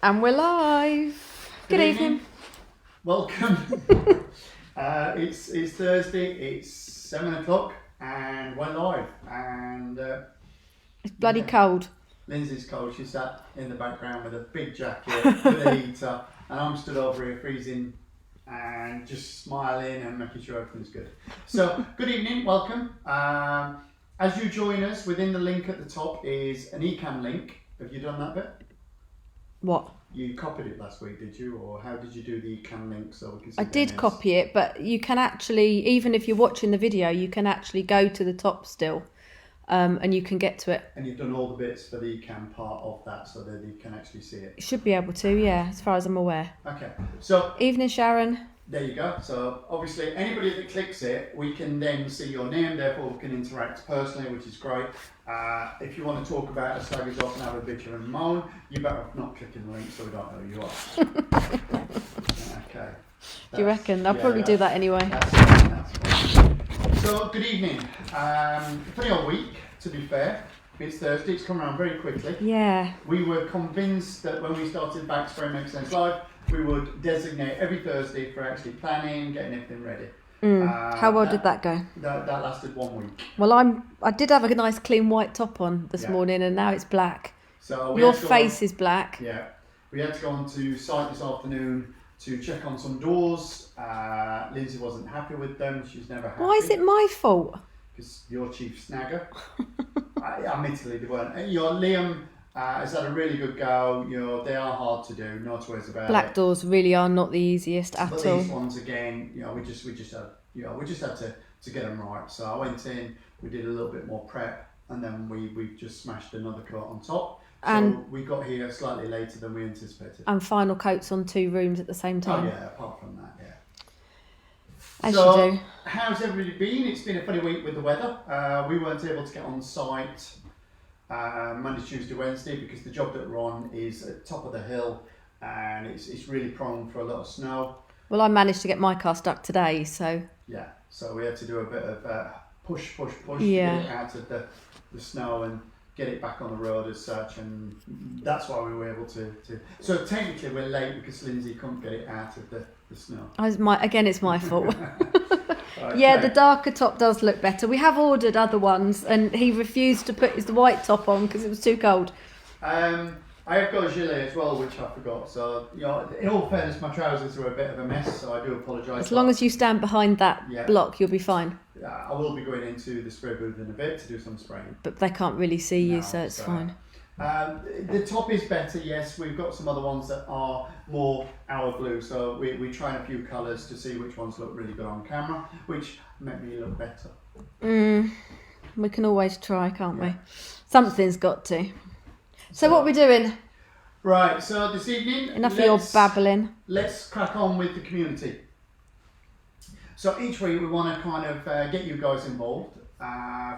And we're live. Good evening. Welcome. It's Thursday. It's 7 o'clock, and we're live. And It's bloody cold. Lindsay's cold. She's sat in the background with a big jacket, with a heater, and I'm stood over here freezing and just smiling and making sure everything's good. So, good evening. Welcome. As you join us, within the link at the top is an eCam link. Have you done that bit? What? You copied it last week, did you? Or how did you do the eCam link so we can see? I did copy it, but you can actually, even if you're watching the video, you can actually go to the top still, and you can get to it. And you've done all the bits for the eCam part of that so that you can actually see it? You should be able to, yeah, as far as I'm aware. Okay, so Evening, Sharon. there you go. So obviously anybody that clicks it, we can then see your name, therefore we can interact personally, which is great. If you want to talk about a slaggers off and have a bitch and moan, you better not click in the link so we don't know who you are. Okay. Do you reckon? I'll probably do that anyway. That's fine. So, good evening. Pretty old week, to be fair. It's Thursday, it's come around very quickly. Yeah. We were convinced that when we started Back Spray Makes Sense Live, we would designate every Thursday for actually planning, getting everything ready. How well did that go? That lasted 1 week. Well, I did have a nice clean white top on this morning, and now it's black. So your face is black. Yeah. We had to go on to site this afternoon to check on some doors. Lindsay wasn't happy with them. She's never happy. Why is it my fault? Because you're chief snagger. Admittedly, they weren't. Liam has had a really good go. They are hard to do. No two ways about it. Black doors really are not the easiest at all. But these ones again, we just had to get them right. So I went in. We did a little bit more prep, and then we just smashed another coat on top. So we got here slightly later than we anticipated. And final coats on 2 rooms at the same time. Oh yeah, apart from that, yeah. As so, you do. How's everybody been? It's been a funny week with the weather. We weren't able to get on site Monday, Tuesday, Wednesday because the job that we're on is at the top of the hill and it's really prone for a lot of snow. Well, I managed to get my car stuck today, so... Yeah, so we had to do a bit of push to get it out of the snow and get it back on the road as such, and that's why we were able to. So technically we're late because Lindsay couldn't get it out of the snow. It's my fault. Okay. Yeah, the darker top does look better. We have ordered other ones, and he refused to put his white top on because it was too cold. I have got a gilet as well, which I forgot. So, in all fairness, my trousers are a bit of a mess, so I do apologise. As long as you stand behind that block, you'll be fine. I will be going into the spray booth in a bit to do some spraying. But they can't really see you, so it's fine. The top is better, yes. We've got some other ones that are more our blue, so we're trying a few colours to see which ones look really good on camera, which make me look better. We can always try, can't we? Something's got to. So what are we doing? Right, so this evening... Enough of your babbling. Let's crack on with the community. So each week we want to kind of get you guys involved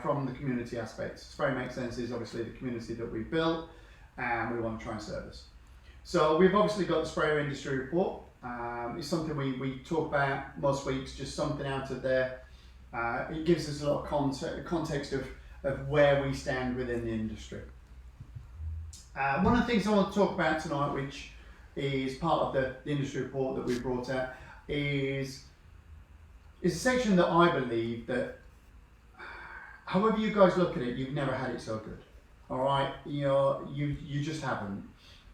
from the community aspects. Spray Makes Sense is obviously the community that we've built and we want to try and service. So we've obviously got the sprayer industry report. It's something we talk about most weeks, just something out of there. It gives us a lot of context of where we stand within the industry. One of the things I want to talk about tonight, which is part of the industry report that we brought out, is a section that I believe that, however you guys look at it, you've never had it so good. All right, you just haven't.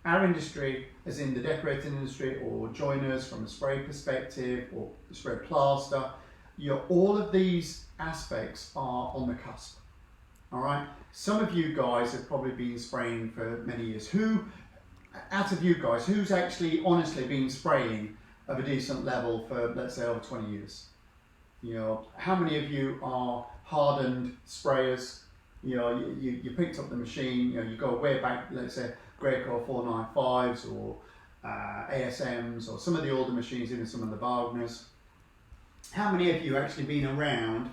Our industry, as in the decorating industry, or joiners from a spray perspective, or spray plaster, all of these aspects are on the cusp. All right. Some of you guys have probably been spraying for many years. Out of you guys, who's actually honestly been spraying of a decent level for, let's say, over 20 years? How many of you are hardened sprayers? You picked up the machine, you go way back, let's say, Greco 495s or ASMs or some of the older machines, even some of the Wagners. How many of you actually been around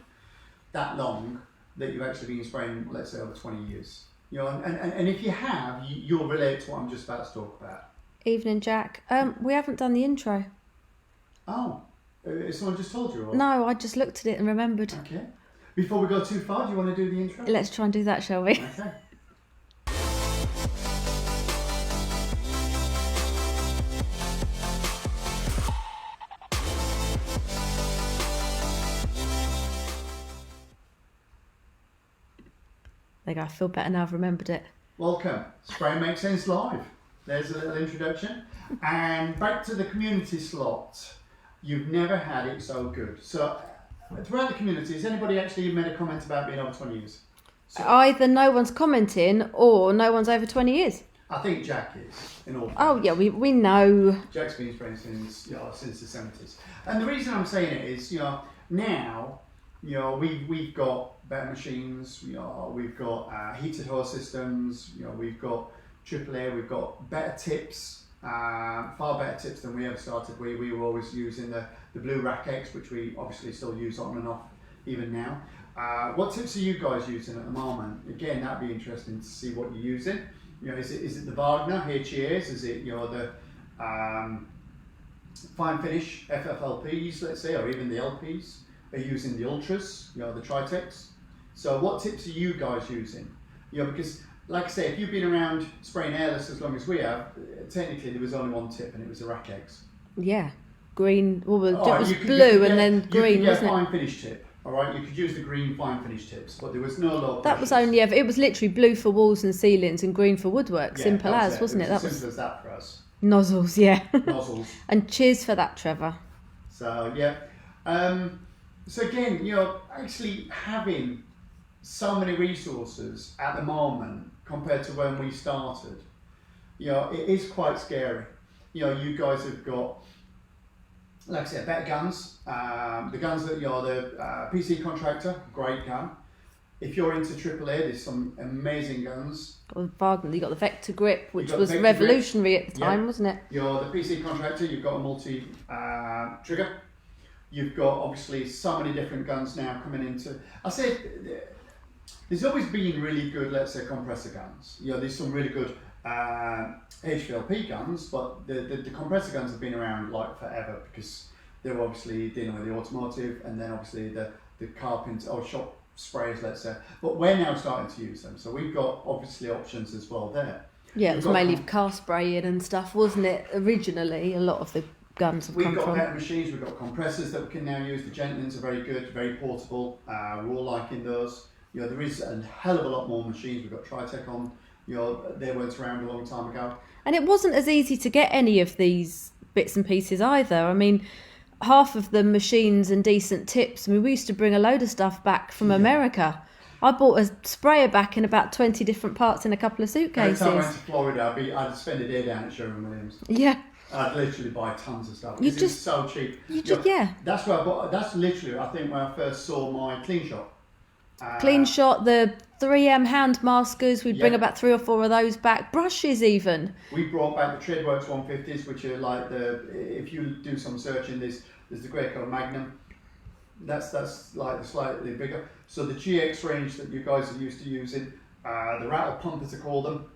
that long that you've actually been spraying, let's say, over 20 years? And if you have, you'll relate to what I'm just about to talk about. Evening, Jack. We haven't done the intro. Oh, someone just told you? Or? No, I just looked at it and remembered. Okay. Before we go too far, do you want to do the intro? Let's try and do that, shall we? Okay. There you go. I feel better now I've remembered it. Welcome. Spray Makes Sense Live. There's a little introduction. And back to the community slot. You've never had it so good. So, throughout the community, has anybody actually made a comment about being over 20 years? So, Either no one's commenting or no one's over 20 years. I think Jack is, in all Oh, fairness. yeah, we know. Jack's been spraying since the 70s. And the reason I'm saying it is, now, we've got better machines, we've got heated hose systems, we've got AAA, we've got better tips, far better tips than we ever started. We were always using the blue Rack X, which we obviously still use on and off even now. What tips are you guys using at the moment? Again, that'd be interesting to see what you're using. Is it the Wagner, here cheers? Is it the fine finish FFLPs, let's say, or even the LPs? Are you using the Ultras, the Tritex? So what tips are you guys using? Because like I say, if you've been around spraying Airless as long as we have, technically there was only one tip and it was a Rack X. Yeah, green. Well, it was you blue and then green, you could wasn't get a it? fine finish tip. All right, you could use the green fine finish tips, but there was no low. That was only ever. It was literally blue for walls and ceilings and green for woodwork. Yeah, Simple that was as, wasn't it? That That was was simple as that for us. nozzles, yeah. Nozzles. And cheers for that, Trevor. So yeah. So again, actually having so many resources at the moment compared to when we started, it is quite scary. You guys have got, like I said, better guns. The guns that the PC Contractor, great gun. If you're into AAA, there's some amazing guns. Wagner, you got the Vector Grip, which got the was Vector revolutionary at the Yeah. time, wasn't it? You're the PC Contractor, you've got a multi trigger. You've got obviously so many different guns now coming into. I said there's always been really good, let's say, compressor guns. There's some really good HVLP guns, but the compressor guns have been around like forever because they were obviously dealing with the automotive and then obviously the carpenter or shop sprays, let's say. But we're now starting to use them, so we've got obviously options as well there. Yeah, it We've was got mainly car spraying and stuff, wasn't it? Originally, a lot of the guns have We've come got from. better machines, we've got compressors that we can now use. The Gentlins are very good, very portable. We're all liking those. There is a hell of a lot more machines. We've got Tritec on. They weren't around a long time ago. And it wasn't as easy to get any of these bits and pieces either. I mean, half of the machines and decent tips. I mean, we used to bring a load of stuff back from America. I bought a sprayer back in about 20 different parts in a couple of suitcases. Every time I went to Florida, I'd spend a day down at Sherwin-Williams. Yeah. I'd literally buy tons of stuff. You It's so cheap. Yeah. That's where I bought. That's literally, I think, where I first saw my Clean Shot. Clean Shot, the 3M hand maskers. We'd bring Yeah. about 3 or 4 of those back. Brushes even. We brought back the Tradeworks 150s, which are like if you do some searching, there's the Greco Magnum. That's like the slightly bigger. So the GX range that you guys are used to using, the rattle pump as they call them.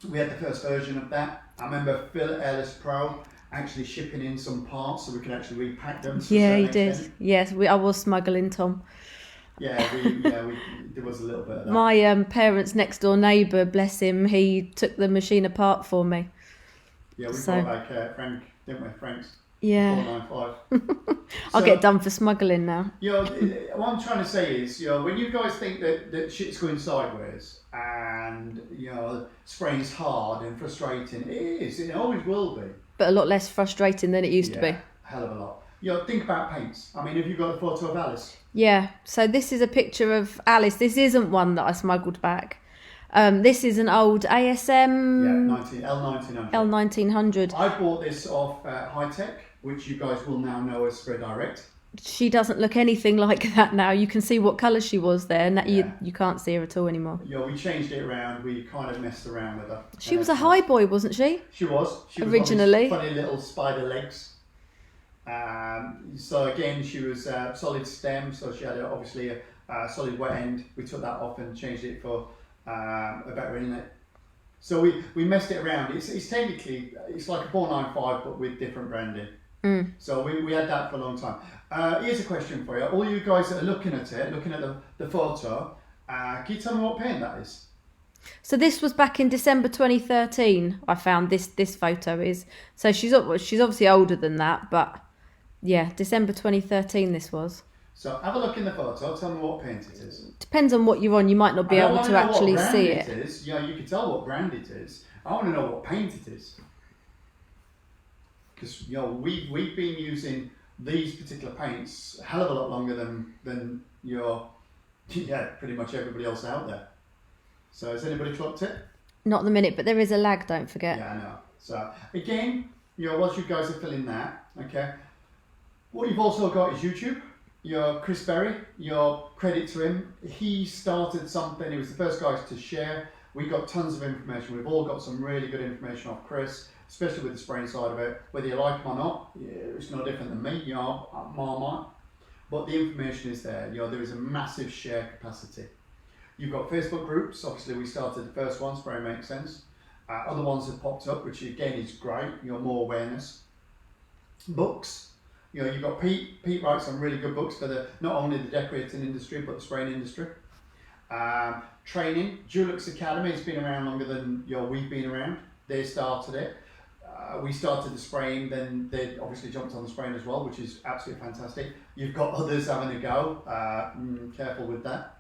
We had the first version of that. I remember Phil at Airless Pro actually shipping in some parts so we could actually repack them. to a Yeah, certain he did. extent. Yes, I was smuggling, Tom. Yeah, there was a little bit of that. My parents' next door neighbour, bless him, he took the machine apart for me. Yeah, we so- brought back Frank, didn't we? Frank's Yeah. 495. I'll So- get done for smuggling now. What I'm trying to say is, when you guys think that shit's going sideways and, spraying's hard and frustrating, it is, it always will be. But a lot less frustrating than it used to be. Hell of a lot. Think about paints. I mean, have you got a photo of Alice? Yeah, so this is a picture of Alice. This isn't one that I smuggled back. This is an old ASM L1900. L1900. I bought this off High Tech, which you guys will now know as Spray Direct. She doesn't look anything like that now. You can see what colour she was there, and that Yeah. you can't see her at all anymore. We changed it around. We kind of messed around with her. She was a high boy, wasn't she? She was. She was Originally. funny little spider legs. So again, she was solid stem, so she had obviously a solid wet end. We took that off and changed it for a better inlet. So we messed it around. It's technically, it's like a 495 but with different branding. So we had that for a long time. Here's a question for you. All you guys that are looking at it, looking at the photo, can you tell me what paint that is? So this was back in December 2013. I found this photo is. So she's obviously older than that, but yeah, December 2013 this was. So have a look in the photo, tell me what paint it is. Depends on what you're on, you might not be able to actually see it. Is. You know, you can tell what brand it is. I want to know what paint it is. Because, you know, we've been using these particular paints a hell of a lot longer than pretty much everybody else out there. So has anybody clocked it? Not at the minute, but there is a lag, don't forget. Yeah, I know. So again, you know, whilst you guys are filling that, okay, what you've also got is YouTube. Your Chris Berry, your credit to him. He started something. He was the first guy to share. We got tons of information. We've all got some really good information off Chris, especially with the spraying side of it. Whether you like him or not, it's no different than me. You know, Marmite. But the information is there. You know, there is a massive share capacity. You've got Facebook groups. Obviously, we started the first one. Spray Makes Sense. Other ones have popped up, which again is great. You know, more awareness. Books. You know, you've got Pete. Pete writes some really good books for not only the decorating industry, but the spraying industry. Training. Dulux Academy has been around longer than we've been around. They started it. We started the spraying, then they obviously jumped on the spraying as well, which is absolutely fantastic. You've got others having a go. Careful with that.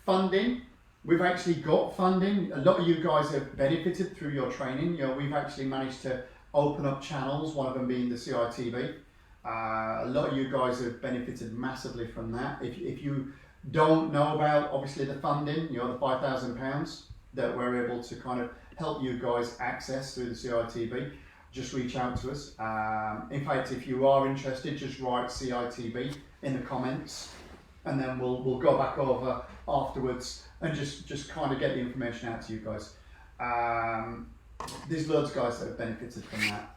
Funding. We've actually got funding. A lot of you guys have benefited through your training. You know, we've actually managed to open up channels, one of them being the CITV. A lot of you guys have benefited massively from that. If you don't know about, obviously, the funding, you know, the £5,000 that we're able to kind of help you guys access through the CITV, just reach out to us. In fact, if you are interested, just write CITV in the comments, and then we'll go back over afterwards and just kind of get the information out to you guys. There's loads of guys that have benefited from that.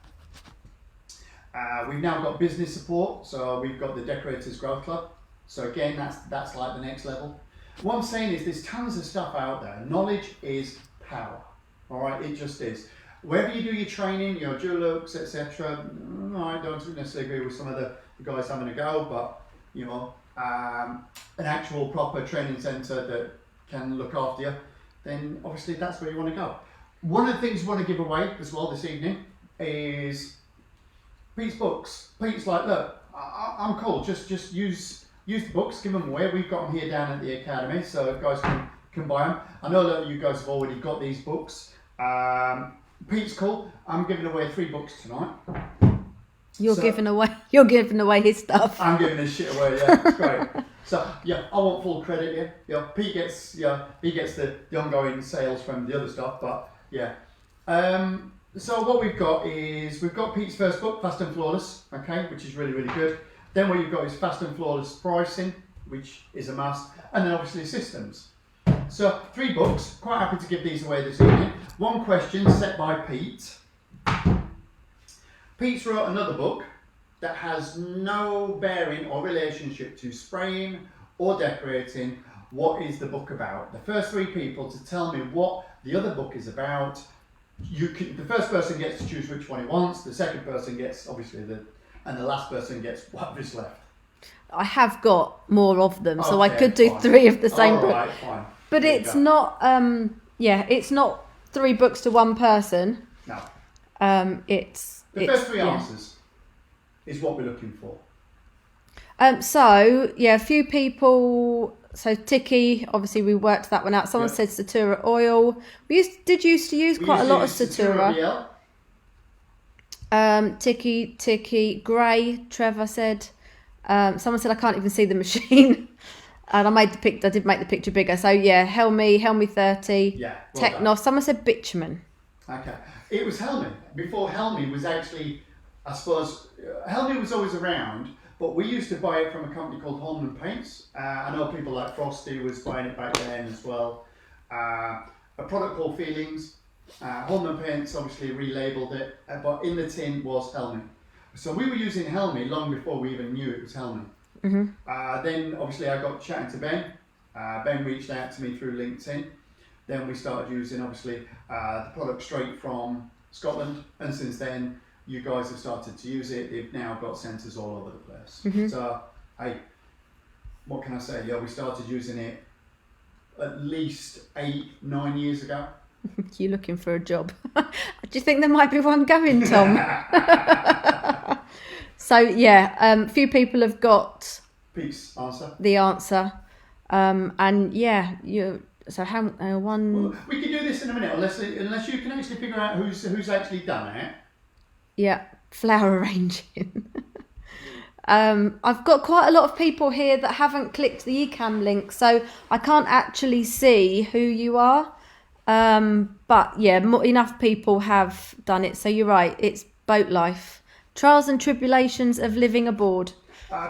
We've now got business support, so we've got the Decorators Growth Club. So again, that's like the next level. What I'm saying is there's tons of stuff out there. Knowledge is power. All right, it just is. Wherever you do your training, your Dulux, etc. I don't necessarily agree with some of the guys having a go, but you know, an actual proper training centre that can look after you, then obviously that's where you want to go. One of the things we want to give away as well this evening is Pete's books. Pete's like, look, I'm cool. Just use the books, give them away. We've got them here down at the academy, so you guys can buy them. I know that you guys have already got these books. Pete's cool. I'm giving away 3 books tonight. You're giving away his stuff. I'm giving this shit away. Yeah, it's great. So yeah, I want full credit here. Yeah, Pete gets he gets the ongoing sales from the other stuff, but yeah. So what we've got Pete's first book, Fast and Flawless, okay, which is really, really good. Then what you've got is Fast and Flawless Pricing, which is a must, and then obviously Systems. So 3 books, quite happy to give these away this evening. 1 question set by Pete. Pete's wrote another book that has no bearing or relationship to spraying or decorating. What is the book about? The first 3 people to tell me what the other book is about. The first person gets to choose which one he wants. The second person gets obviously and the last person gets whatever's left. I have got more of them, so I could do fine. 3 of the same book. Right, fine. But it's not. It's not 3 books to 1 person. No. It's the first 3 answers is what we're looking for. A few people. So Tiki, obviously we worked that one out. Someone said Satura oil. We used to use quite a lot of Satura. Tiki, grey. Trevor said. Someone said I can't even see the machine, and I did make the picture bigger. So yeah, Helmi 30. Yeah. Well Technos. done. Someone said bitumen. Okay, it was Helmi. Before Helmi was actually, I suppose, Helmi was always around. But we used to buy it from a company called Holman Paints. I know people like Frosty was buying it back then as well. A product called Feelings. Holman Paints obviously relabeled it, but in the tin was Helmi. So we were using Helmi long before we even knew it was Helmi. Mm-hmm. Then obviously I got chatting to Ben. Ben reached out to me through LinkedIn. Then we started using obviously the product straight from Scotland, and since then you guys have started to use it. They've now got centres all over the place. Mm-hmm. So, hey, what can I say? Yeah, we started using it at least 8-9 years ago. You're looking for a job. Do you think there might be one going, Tom? So, yeah, a few people have got Pete's answer. the answer. And yeah, so how one? Well, we can do this in a minute, unless you can actually figure out who's actually done it. Yeah, flower arranging. I've got quite a lot of people here that haven't clicked the eCam link, so I can't actually see who you are. But yeah, enough people have done it. So you're right, it's boat life. Trials and tribulations of living aboard.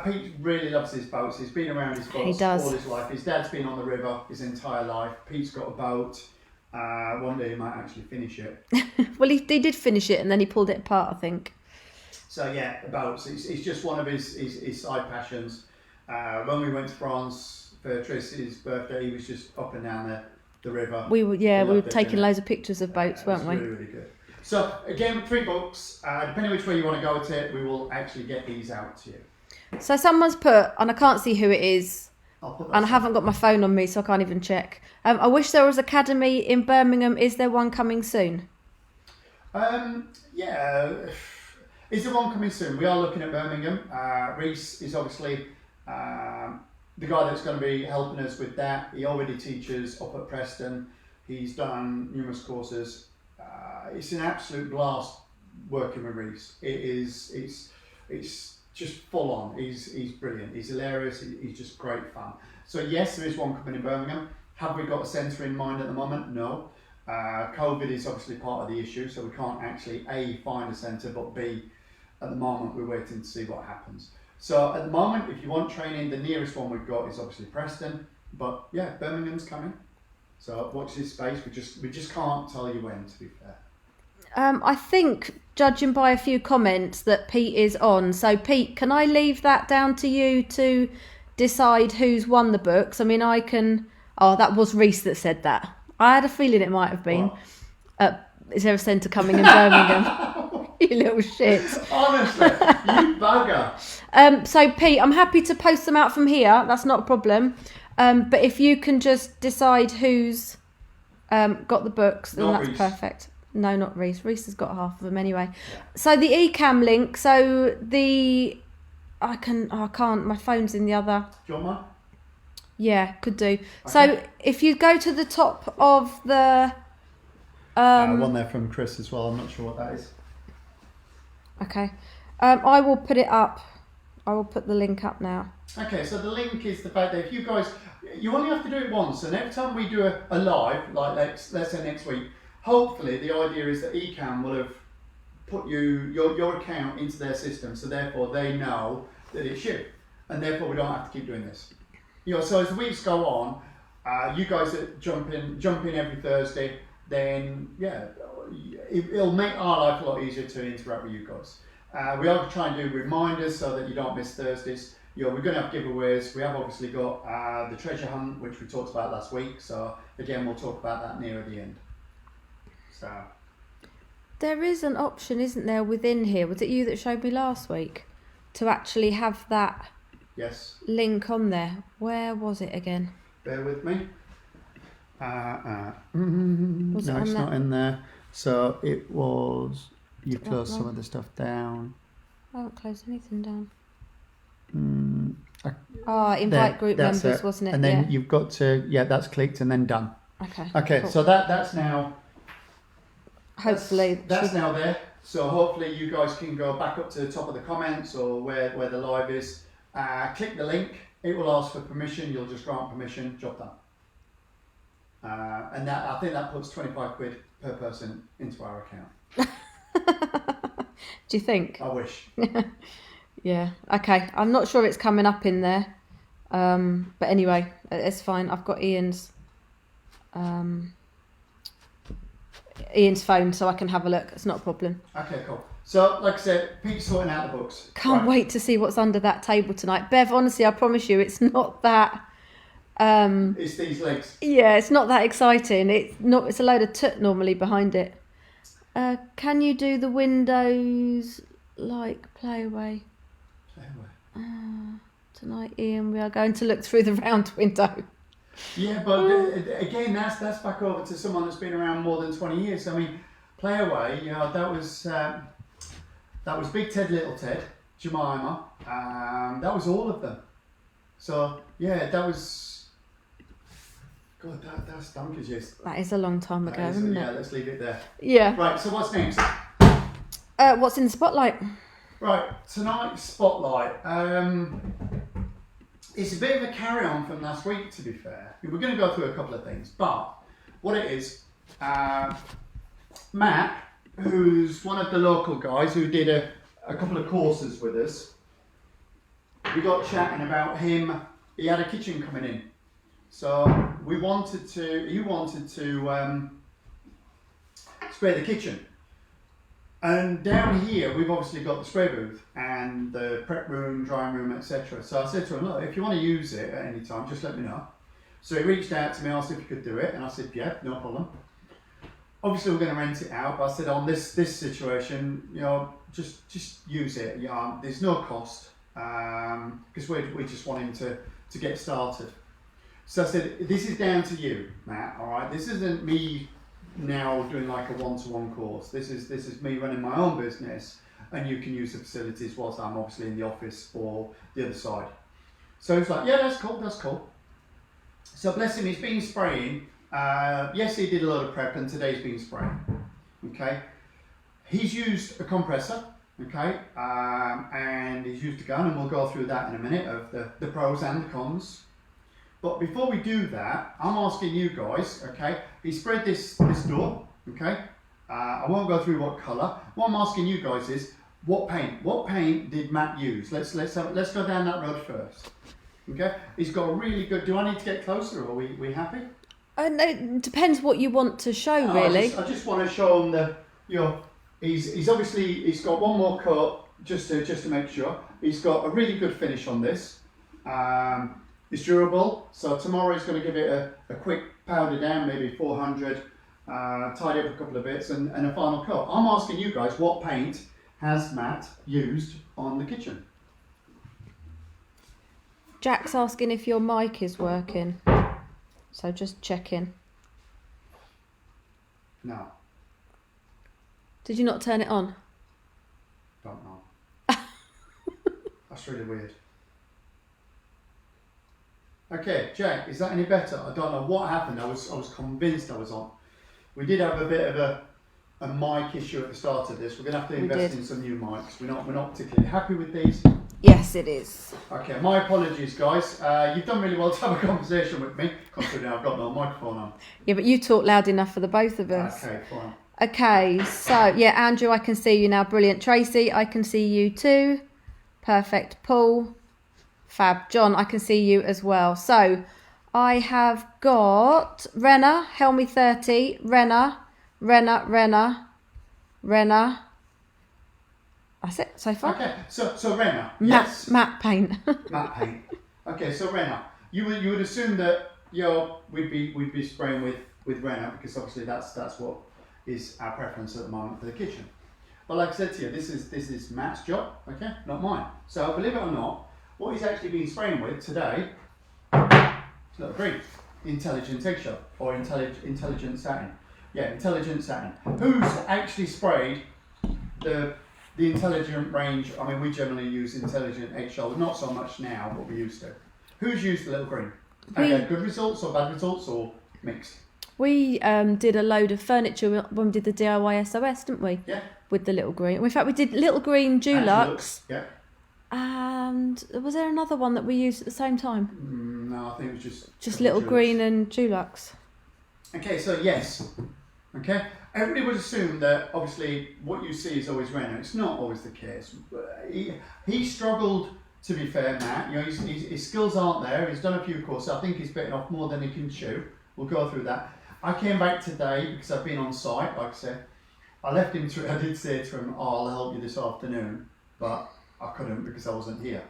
Pete really loves his boats. He's been around his boats all his life. His dad's been on the river his entire life. Pete's got a boat. One day he might actually finish it. Well, he did finish it and then he pulled it apart, I think. So yeah, boats. It's just one of his side passions. When we went to France for Triss's birthday, he was just up and down the river. We were taking loads of pictures of boats, weren't we? Really, really good. So again, 3 books. Depending which way you want to go with it, we will actually get these out to you. So someone's put, and I can't see who it is, and I haven't got my phone on me, so I can't even check. I wish there was Academy in Birmingham. Is there one coming soon? Yeah. Is there one coming soon? We are looking at Birmingham. Reese is obviously the guy that's going to be helping us with that. He already teaches up at Preston. He's done numerous courses. It's an absolute blast working with Reese. It's just full on. He's brilliant. He's hilarious. He's just great fun. So yes, there is one coming in Birmingham. Have we got a centre in mind at the moment? No. COVID is obviously part of the issue, so we can't actually A, find a centre, but B, at the moment we're waiting to see what happens. So at the moment, if you want training, the nearest one we've got is obviously Preston, but yeah, Birmingham's coming. So watch this space. We just can't tell you when, to be fair. I think, judging by a few comments, that Pete is on. So Pete, can I leave that down to you to decide who's won the books? I mean, I can. Oh, that was Reese that said that. I had a feeling it might have been. Is there a centre coming in Birmingham? You little shit. Honestly, you bugger. So Pete, I'm happy to post them out from here. That's not a problem. But if you can just decide who's got the books, then that's Reese. perfect. No, not Reese. Reese has got half of them anyway. Yeah. So the eCam link. So I can't. My phone's in the other. Do you want mine? Yeah, could do. Okay. So if you go to the top of the one there from Chris as well. I'm not sure what that is. Okay. I will put it up. I will put the link up now. Okay, so the link is the fact that if you guys, you only have to do it once, and every time we do a live, like let's say next week, hopefully the idea is that eCam will have put your account into their system, so therefore they know that it's you, and therefore we don't have to keep doing this. So as the weeks go on, you guys that jump in every Thursday, then yeah, it'll make our life a lot easier to interact with you guys. We are trying to do reminders so that you don't miss Thursdays. We're going to have giveaways. We have obviously got the treasure hunt, which we talked about last week. So again, we'll talk about that near the end. So there is an option, isn't there, within here? Was it you that showed me last week to actually have that? Yes. Link on there. Where was it again? Bear with me. Was it no, on it's that? not in there. So it was. You closed some of the stuff down. I haven't closed anything down. Invite there, group members, it. wasn't it? And then yeah. you've got to, that's clicked and then done. Okay, cool. so that's now. Hopefully. That's now there. So hopefully you guys can go back up to the top of the comments or where the live is. Click the link. It will ask for permission. You'll just grant permission. Job done. And I think that puts 25 quid per person into our account. Do you think? I wish. Yeah. Okay. I'm not sure it's coming up in there. But anyway, it's fine. I've got Ian's phone, so I can have a look. It's not a problem. Okay, cool. So, like I said, Pete's sorting out the books. Can't wait to see what's under that table tonight. Bev, honestly, I promise you, it's not that... it's these legs. Yeah, it's not that exciting. It's a load of tut normally behind it. Can you do the windows like play away? Tonight, Ian, we are going to look through the round window. Yeah, but again, that's back over to someone that's been around more than 20 years. I mean, play away. That was Big Ted, Little Ted, Jemima. That was all of them. So yeah, that was, God, that's donkey's years. That is a long time ago, isn't Yeah, it? let's leave it there. Yeah. Right, so what's next? What's in the spotlight? Right, tonight's spotlight. It's a bit of a carry-on from last week, to be fair. We're going to go through a couple of things, but what it is, Matt, who's one of the local guys who did a couple of courses with us, we got chatting about him. He had a kitchen coming in, so he wanted to spray the kitchen. And down here, we've obviously got the spray booth and the prep room, drying room, etc. So I said to him, look, if you want to use it at any time, just let me know. So he reached out to me, asked if he could do it, and I said, yeah, no problem. Obviously, we're going to rent it out, but I said, on this situation, you know, just use it. You know, there's no cost, because we just want him to get started. So I said, this is down to you, Matt, all right? This isn't me now doing like a one-to-one course. This is me running my own business, and you can use the facilities whilst I'm obviously in the office or the other side. So he's like, yeah, that's cool. So bless him, he's been spraying. Yes, he did a lot of prep, and today's been spraying. Okay, he's used a compressor. Okay, and he's used a gun, and we'll go through that in a minute of the pros and the cons. But before we do that, I'm asking you guys, okay, he sprayed this door, okay, I won't go through what colour. What I'm asking you guys is, what paint did Matt use? Let's go down that road first, okay. He's got a really good, do I need to get closer, or are we happy? No, it depends what you want to show, really. I just want to show him he's obviously, he's got one more coat, just to make sure. He's got a really good finish on this. It's durable, so tomorrow he's going to give it a quick powder down, maybe 400, tidy up a couple of bits, and a final coat. I'm asking you guys, what paint has Matt used on the kitchen? Jack's asking if your mic is working, so just checking. No. Did you not turn it on? Don't know. That's really weird. Okay, Jack, is that any better? I don't know what happened. I was convinced I was on. We did have a bit of a mic issue at the start of this. We're going to have to invest in some new mics. We're not particularly happy with these. Yes, it is. Okay, my apologies, guys. You've done really well to have a conversation with me, considering I've got no microphone on. Yeah, but you talk loud enough for the both of us. Okay, fine. Okay, so yeah, Andrew, I can see you now. Brilliant. Tracy, I can see you too. Perfect. Paul. Fab. John, I can see you as well. So I have got Renner, Helmy 30, Renner. That's it so far. Okay, so Renner, yes. Matte paint. Matte paint. Okay, so Renner, you would assume that we'd be spraying with Renner, because obviously that's what is our preference at the moment for the kitchen. But like I said to you, this is Matt's job, okay, not mine. So believe it or not, what he's actually been spraying with today is little green, intelligent eggshell, or intelligent satin. Yeah, intelligent satin. Who's actually sprayed the intelligent range? I mean, we generally use intelligent eggshell, not so much now, but we used to. Who's used the little green? Good results or bad results, or mixed? We did a load of furniture when we did the DIY SOS, didn't we? Yeah. With the little green. In fact, we did little green Dulux. Yeah. And was there another one that we used at the same time? No, I think it was just little Dulux. green and Dulux. Okay, so yes. Okay, everybody would assume that obviously what you see is always Renner. It's not always the case. He struggled, to be fair, Matt. You know, his skills aren't there. He's done a few courses. I think he's bitten off more than he can chew. We'll go through that. I came back today because I've been on site, like I said. I left him to, I did say to him, I'll help you this afternoon, but I couldn't because I wasn't here.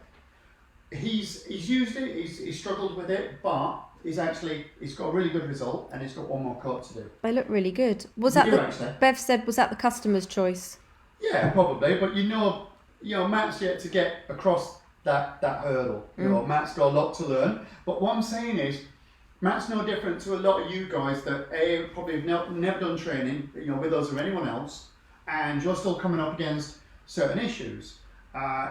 He's used it, he's struggled with it, but he's got a really good result, and he's got one more coat to do. They look really good. Actually. Bev said, was that the customer's choice? Yeah, probably, but you know, Matt's yet to get across that hurdle. You know, Matt's got a lot to learn. But what I'm saying is, Matt's no different to a lot of you guys that probably have never done training, with us or anyone else, and you're still coming up against certain issues.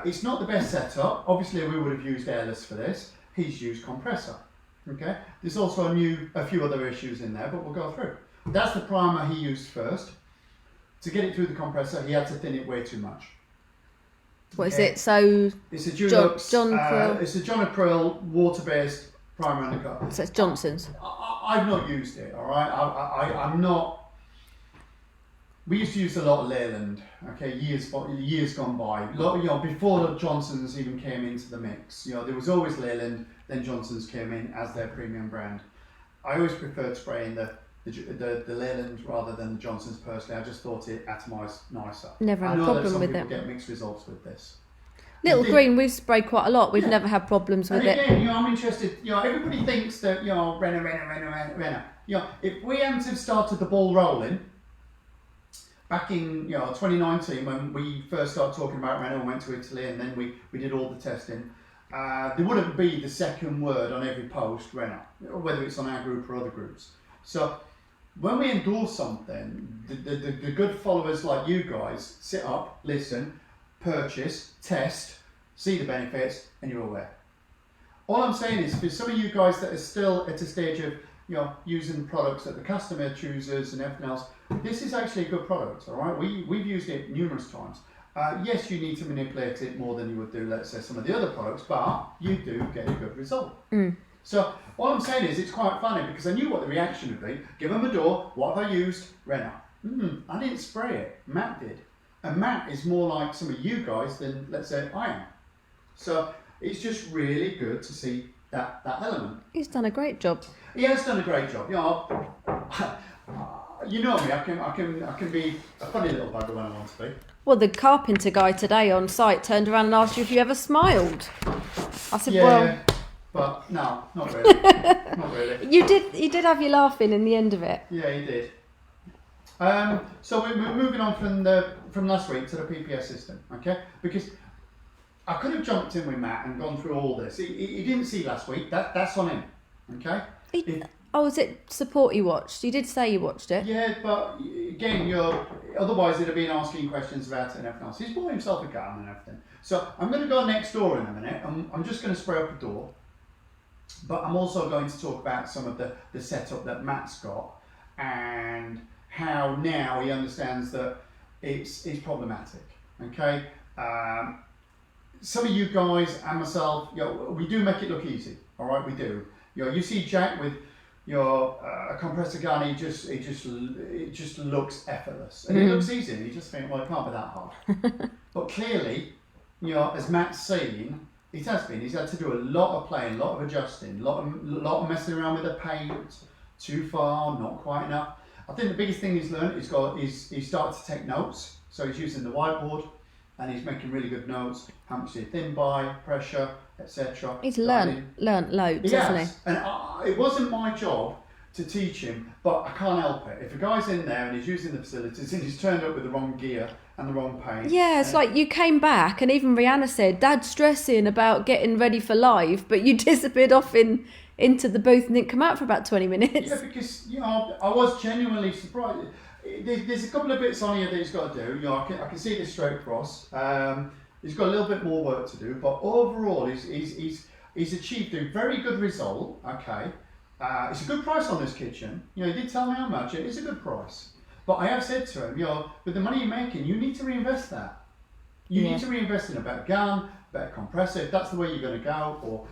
It's not the best setup. Obviously, we would have used Airless for this. he's used compressor. Okay, there's also a few other issues in there, but we'll go through. That's the primer he used first. To get it through the compressor, he had to thin it way too much. What is it? So it's a Dulux, John Krill. It's a John Krill water-based primer undercut. So it's Johnson's. I've not used it. All right, I'm not. We used to use a lot of Leyland. Okay, years gone by. Before the Johnsons even came into the mix. There was always Leyland. Then Johnson's came in as their premium brand. I always preferred spraying the Leyland rather than the Johnson's personally. I just thought it atomised nicer. Never had a problem with it. I know that some people get mixed results with this. Little Green, we've sprayed quite a lot. We've never had problems with it. And again, I'm interested. Everybody thinks that Renner. If we hadn't have started the ball rolling back in 2019 when we first started talking about Renner and went to Italy, and then we did all the testing. There wouldn't be the second word on every post, Renner, whether it's on our group or other groups. So when we endorse something, the good followers like you guys sit up, listen, purchase, test, see the benefits, and you're aware. All I'm saying is, for some of you guys that are still at a stage of using products that the customer chooses and everything else, this is actually a good product. All right, we've used it numerous times. Yes, you need to manipulate it more than you would do, let's say, some of the other products, but you do get a good result. So all I'm saying is, it's quite funny because I knew what the reaction would be. Give them a door. What have I used? Renner. I didn't spray it. Matt did. And Matt is more like some of you guys than, let's say, I am. So it's just really good to see that element. He's done a great job. He has done a great job. You know me. I can be a funny little bugger when I want to be. Well, the carpenter guy today on site turned around and asked you if you ever smiled. I said, yeah, well, but no, not really. Not really. You did have you laughing in the end of it. Yeah, he did. So we're moving on from last week to the PPS system, okay? Because I could have jumped in with Matt and gone through all this. He didn't see last week. That's on him, okay? Was it support you watched? You did say you watched it. Yeah, but again, otherwise it'd have been asking questions about it and everything else. He's bought himself a gun and everything. So I'm going to go next door in a minute. I'm just going to spray up a door. But I'm also going to talk about some of the setup that Matt's got and how now he understands that it's problematic. Okay, some of you guys and myself, we do make it look easy. All right, we do. You see Jack with a compressor gun. It just looks effortless and it looks easy. And you just think, well, it can't be that hard. But clearly, as Matt's seen. It has been. He's had to do a lot of playing, a lot of adjusting, a lot of messing around with the paint. Too far, not quite enough. I think the biggest thing he's learned is he's started to take notes. So he's using the whiteboard and he's making really good notes. How much is thin by, pressure, etc. He's learnt loads, hasn't he? And it wasn't my job to teach him, but I can't help it. If a guy's in there and he's using the facilities and he's turned up with the wrong gear and the wrong paint. Yeah, it's like you came back and even Rihanna said, Dad's stressing about getting ready for live, but you disappeared off into the booth and didn't come out for about 20 minutes. Yeah, because, I was genuinely surprised. There's a couple of bits on here that he's got to do. I can see this straight across. He's got a little bit more work to do, but overall he's achieved a very good result, okay. It's a good price on this kitchen. He did tell me how much. It is a good price. But I have said to him, with the money you're making, you need to reinvest that. You need to reinvest in a better gun, better compressor, if that's the way you're going to go, or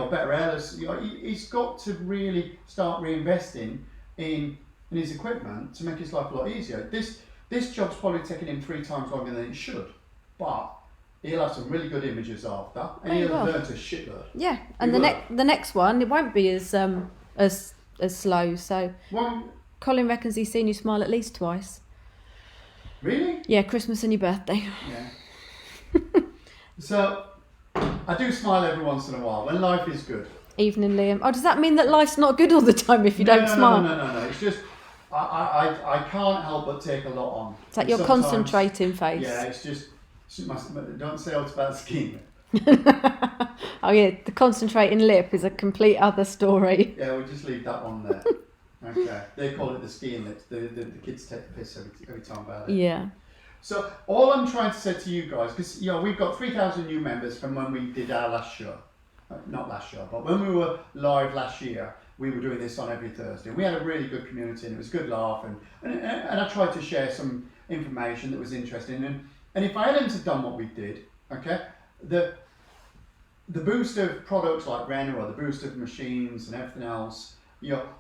better airless. He's got to really start reinvesting in his equipment to make his life a lot easier. This job's probably taken him 3 times longer than it should, but he'll have some really good images after, and he'll learn to shitload. Yeah, and the next one, it won't be as slow. So Colin reckons he's seen you smile at least twice. Really? Yeah, Christmas and your birthday. Yeah. So I do smile every once in a while when life is good. Evening, Liam. Oh, does that mean that life's not good all the time if you don't smile? No. It's just I can't help but take a lot on. It's like your concentrating face. Yeah, it's just don't say it's about skin. Oh yeah, the concentrating lip is a complete other story. Yeah, we'll just leave that one there. Okay, they call it the skiing lips. The kids take the piss every time about it. Yeah. So all I'm trying to say to you guys, because we've got 3,000 new members from when we did our last show. not last year, but when we were live last year, we were doing this on every Thursday. We had a really good community and it was a good laugh, and I tried to share some information that was interesting. And if I hadn't have done what we did, okay, the boost of products like Renault or the boost of machines and everything else,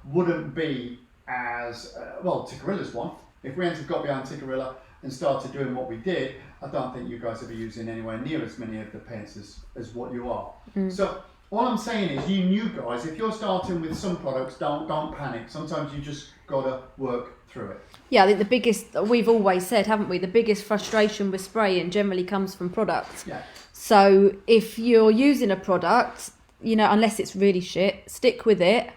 wouldn't be as well. Tickorilla's one. If we hadn't got behind Tickorilla and started doing what we did, I don't think you guys would be using anywhere near as many of the paints as what you are. So all I'm saying is, you new guys, if you're starting with some products, don't panic. Sometimes you just gotta work through it. Yeah, I think the biggest, we've always said, haven't we, the biggest frustration with spraying generally comes from products. Yeah. So if you're using a product, unless it's really shit, stick with it,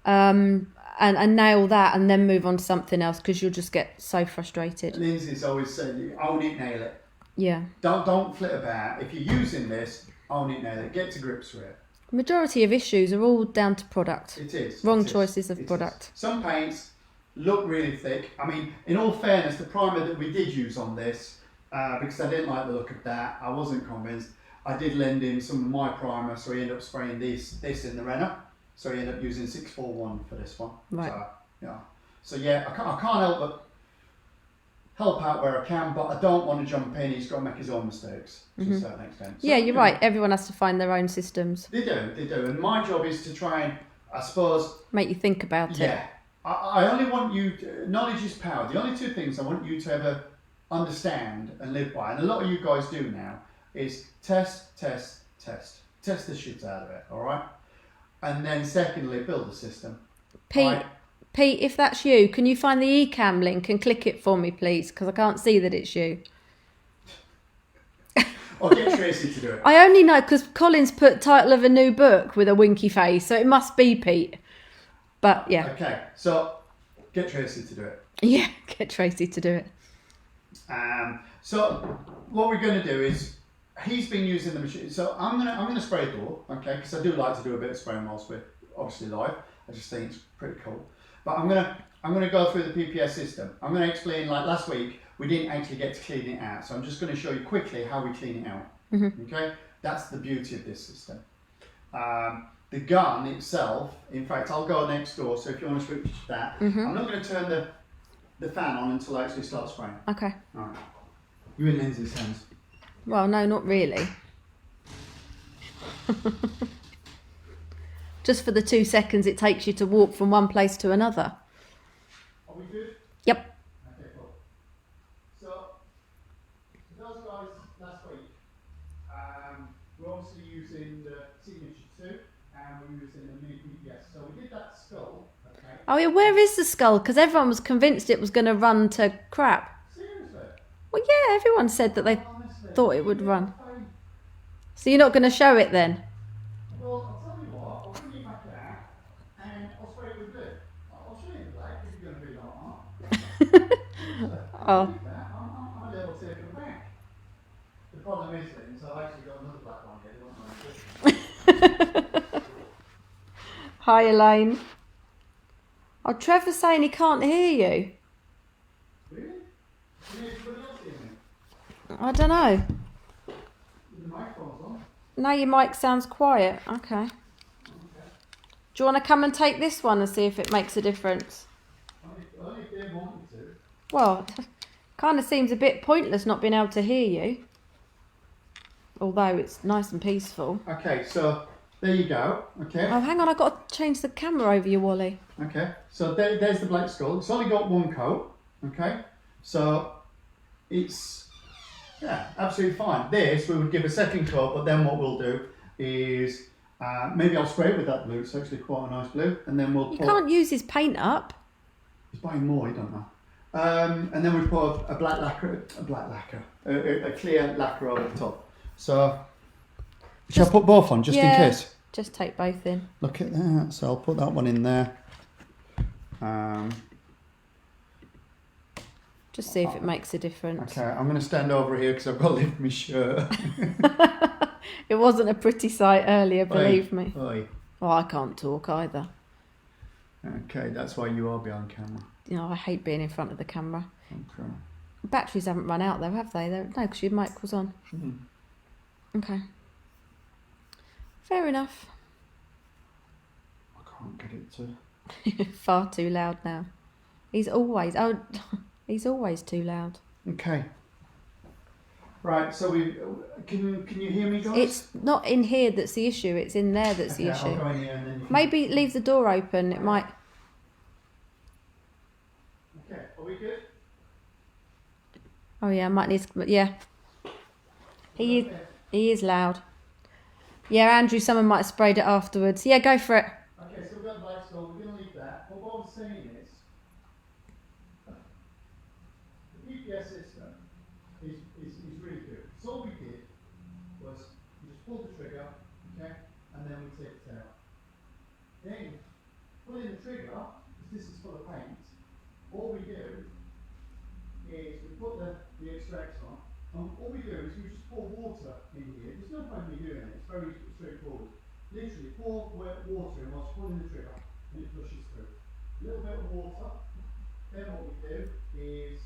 and nail that, and then move on to something else, because you'll just get so frustrated. Lindsay's always said, own it, nail it. Yeah. Don't flit about. If you're using this, own it, nail it. Get to grips with it. Majority of issues are all down to product. It is. Wrong choices of product. Some paints look really thick. I mean, in all fairness, the primer that we did use on this, because I didn't like the look of that, I wasn't convinced. I did lend him some of my primer, so he ended up spraying this in the Renault. So he ended up using 641 for this one. Right. So yeah, I can't help out where I can, but I don't want to jump in. He's got to make his own mistakes to a certain extent. So, yeah, you're right. Everyone has to find their own systems. They do. And my job is to try and, I suppose, make you think about it. Yeah. I only want you knowledge is power. The only two things I want you to ever understand and live by, and a lot of you guys do now, is test the shit out of it, all right? And then secondly, build a system. Pete, if that's you, can you find the eCam link and click it for me, please? Because I can't see that it's you. Or get Tracy to do it. I only know because Colin's put title of a new book with a winky face, so it must be Pete. But yeah. Okay, so get Tracy to do it. Yeah, get Tracy to do it. So what we're going to do is, he's been using the machine. So I'm gonna spray a door, okay? Because I do like to do a bit of spraying whilst we're obviously live. I just think it's pretty cool. But I'm gonna go through the PPS system. I'm gonna explain, like last week we didn't actually get to clean it out, so I'm just going to show you quickly how we clean it out. Okay, that's the beauty of this system. The gun itself, in fact, I'll go next door. So if you want to switch to that, I'm not going to turn the fan on until I actually start spraying. Okay. All right. You're in Lindsay's hands. Well, no, not really. Just for the 2 seconds it takes you to walk from one place to another. Are we good? Yep. Okay, cool. So, for those guys last week, we're obviously using the Signature 2 and we're using the mini PPS. So we did that skull, okay? Oh yeah, where is the skull? Because everyone was convinced it was going to run to crap. Seriously? Well, yeah, everyone said that they Honestly, thought it would run. So you're not going to show it then? Well, I'll tell you what, I'll bring it back out and I'll spray it with blue. I'll show you the black if you're going to be like that. Oh. I'm a little taken aback. The problem is, Lynn, I've actually got another black one here. Hi, Elaine. Oh, Trevor's saying he can't hear you. Really? Can anybody else hear me? I don't know. The microphone's on. No, your mic sounds quiet. Okay. Do you want to come and take this one and see if it makes a difference? Only if they want me to. Well, kind of seems a bit pointless not being able to hear you. Although it's nice and peaceful. Okay, so there you go. Okay. Oh, hang on, I've got to change the camera over you, Wally. Okay, so there's the black skull. It's only got one coat. Okay, so it's absolutely fine. This we would give a second coat, but then what we'll do is maybe I'll spray it with that blue. It's actually quite a nice blue, and then we'll. You can't use his paint up. He's buying more. He don't know. And then we put a clear lacquer over the top. So, shall I put both on just in case? Just take both in. Look at that. So I'll put that one in there. Just see if it makes a difference. Okay, I'm going to stand over here because I've got to lift my shirt. It wasn't a pretty sight earlier, believe me. Oi. Oh, I can't talk either. Okay, that's why you are behind camera. You know, I hate being in front of the camera. Okay. Batteries haven't run out though, have they? No, because your mic was on. Okay. Fair enough. I can't get it to... Far too loud now. He's always too loud. Okay. Right, so can you hear me, guys? It's not in here that's the issue, it's in there that's the issue. I'll go in here and then you can... Maybe leave the door open, it might... Okay, are we good? Oh yeah, I might need to... Yeah. He is loud. Yeah, Andrew, someone might have sprayed it afterwards. Yeah, go for it. Okay, so we've got the lights on, we're going to leave that. But what I was saying is, the PPS system is really good. So all we did was we just pulled the trigger, okay, and then we take it out. Then, pulling the trigger, because this is full of paint, all we do is we put the extract on, and all we do is we just pour water in here. There's no point in me doing it, it's very straightforward. Literally pour water in whilst pulling the trigger, and it flushes through. A little bit of water, then what we do is...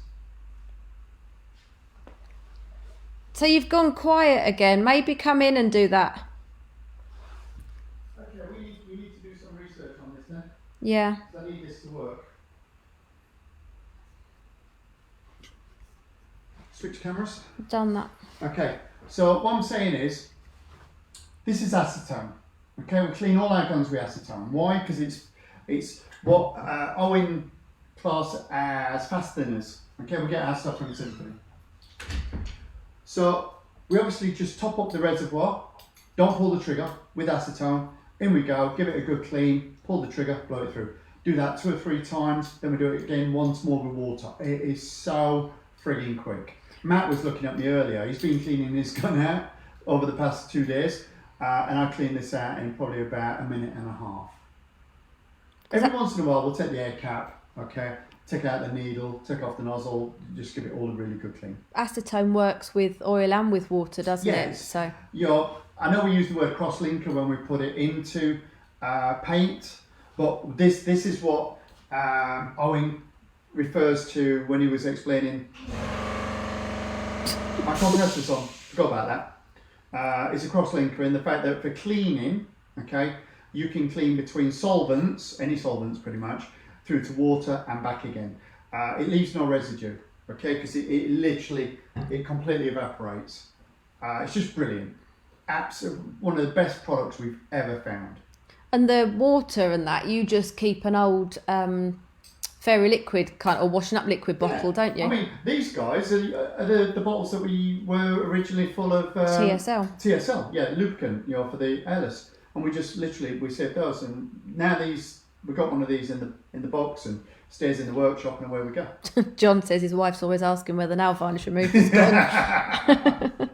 So you've gone quiet again. Maybe come in and do that. Okay, we need to do some research on this then. Yeah. I need this to work. Switch cameras. I've done that. Okay, so what I'm saying is, this is acetone. Okay, we clean all our guns with acetone. Why? Because it's what Owen class as fast thinners. Okay, we get our stuff from Symphony. So we obviously just top up the reservoir, don't pull the trigger with acetone. In we go, give it a good clean, pull the trigger, blow it through. Do that 2 or 3 times, then we do it again once more with water. It is so frigging quick. Matt was looking at me earlier. He's been cleaning this gun out over the past 2 days, and I cleaned this out in probably about 1.5 minutes. Every once in a while, we'll take the air cap, okay, take out the needle, take off the nozzle, just give it all a really good clean. Acetone works with oil and with water, doesn't it? So I know we use the word cross-linker when we put it into paint, but this is what Owen refers to when he was explaining. My compressor's on, forgot about that. It's a cross-linker in the fact that for cleaning, okay, you can clean between solvents, any solvents pretty much, through to water and back again. It leaves no residue, okay, because it completely evaporates. It's just brilliant. Absolutely one of the best products we've ever found. And the water and that, you just keep an old fairy liquid kind or washing up liquid bottle, don't you? I mean, these guys are the bottles that we were originally full of TSL. TSL, yeah, lubricant, for the Airless, and we just literally we saved those, and now we got one of these in the box and stays in the workshop, and away we go. John says his wife's always asking where the nail varnish remover's gone.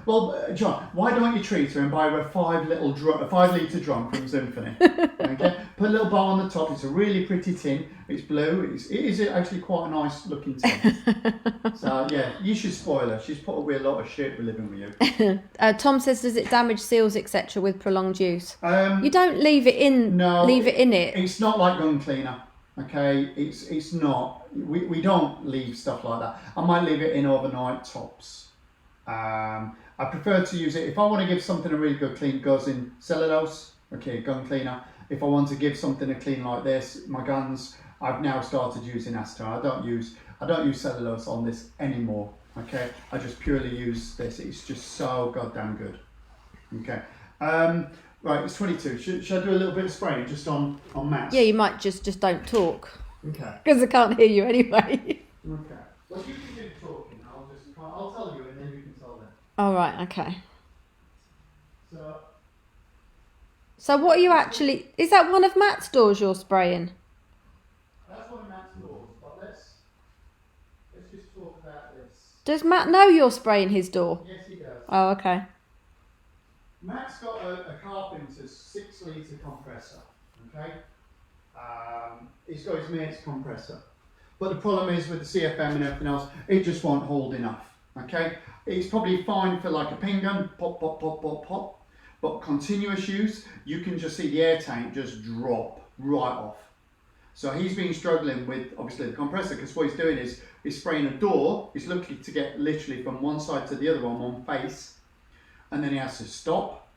Well, John, why don't you treat her and buy her a 5 litre drum from Symphony? Okay, put a little bow on the top. It's a really pretty tin. It's blue. It is actually quite a nice looking tin. So yeah, you should spoil her. She's put away a lot of shit with living with you. Tom says, does it damage seals, etc., with prolonged use? You don't leave it in. No, leave it in it. It's not like gun cleaner. Okay, it's not. We don't leave stuff like that. I might leave it in overnight tops. I prefer to use it if I want to give something a really good clean. Goes in cellulose. Okay, gun cleaner. If I want to give something a clean like this, my guns, I've now started using acetone. I don't use cellulose on this anymore. Okay, I just purely use this. It's just so goddamn good. Okay, right, it's 22. Should I do a little bit of spraying just on Matt's? Yeah, you might just don't talk. Okay. Because I can't hear you anyway. Okay. Well, you can do talking. I'll tell you, and then you can tell them. All right. Okay. So what are you actually... Is that one of Matt's doors you're spraying? That's one of Matt's doors, but let's just talk about this. Does Matt know you're spraying his door? Yes, he does. Oh, okay. Matt's got a Carpenter's 6 litre compressor, okay? He's got his mate's compressor. But the problem is with the CFM and everything else, it just won't hold enough, okay? It's probably fine for like a pin gun, pop, pop, pop, pop, pop. But continuous use, you can just see the air tank just drop right off. So he's been struggling with obviously the compressor, because what he's doing is he's spraying a door. He's looking to get literally from one side to the other on one face, and then he has to stop,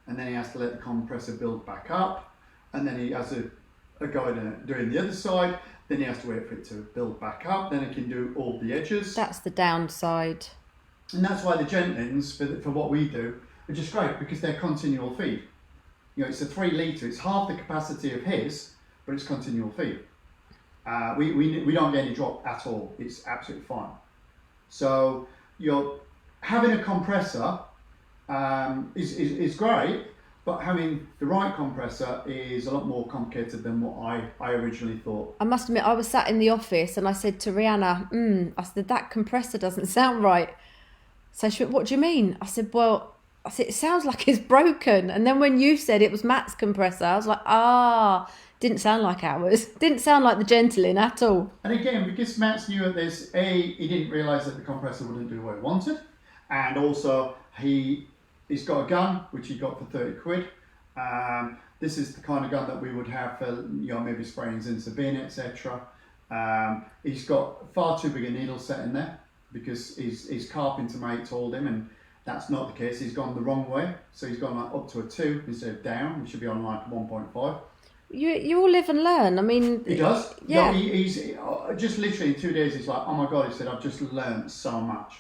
and then he has to let the compressor build back up, and then he has a guy doing the other side, then he has to wait for it to build back up, then he can do all the edges. That's the downside. And that's why the Gentlins, for what we do, are just great, because they're continual feed. You know, it's a 3 litre, it's half the capacity of his, but it's continual feed. We don't get any drop at all, it's absolutely fine. So you're having a compressor is great, but having the right compressor is a lot more complicated than what I originally thought. I must admit, I was sat in the office and I said to Rihanna, I said, that compressor doesn't sound right. So she went, what do you mean? I said, it sounds like it's broken. And then when you said it was Matt's compressor, I was like, didn't sound like ours. Didn't sound like the Gentlin at all. And again, because Matt's new at this, he didn't realise that the compressor wouldn't do what he wanted. And also, he's got a gun, which he got for 30 quid. This is the kind of gun that we would have for, maybe spraying Zinsa bin, etc. He's got far too big a needle set in there, because his carpenter mate told him, and that's not the case. He's gone the wrong way, so he's gone up to a 2 instead of down. He should be on like 1.5. You all live and learn. I mean, he does. Yeah. No, he's just literally in 2 days. He's like, oh my god! He said, I've just learned so much,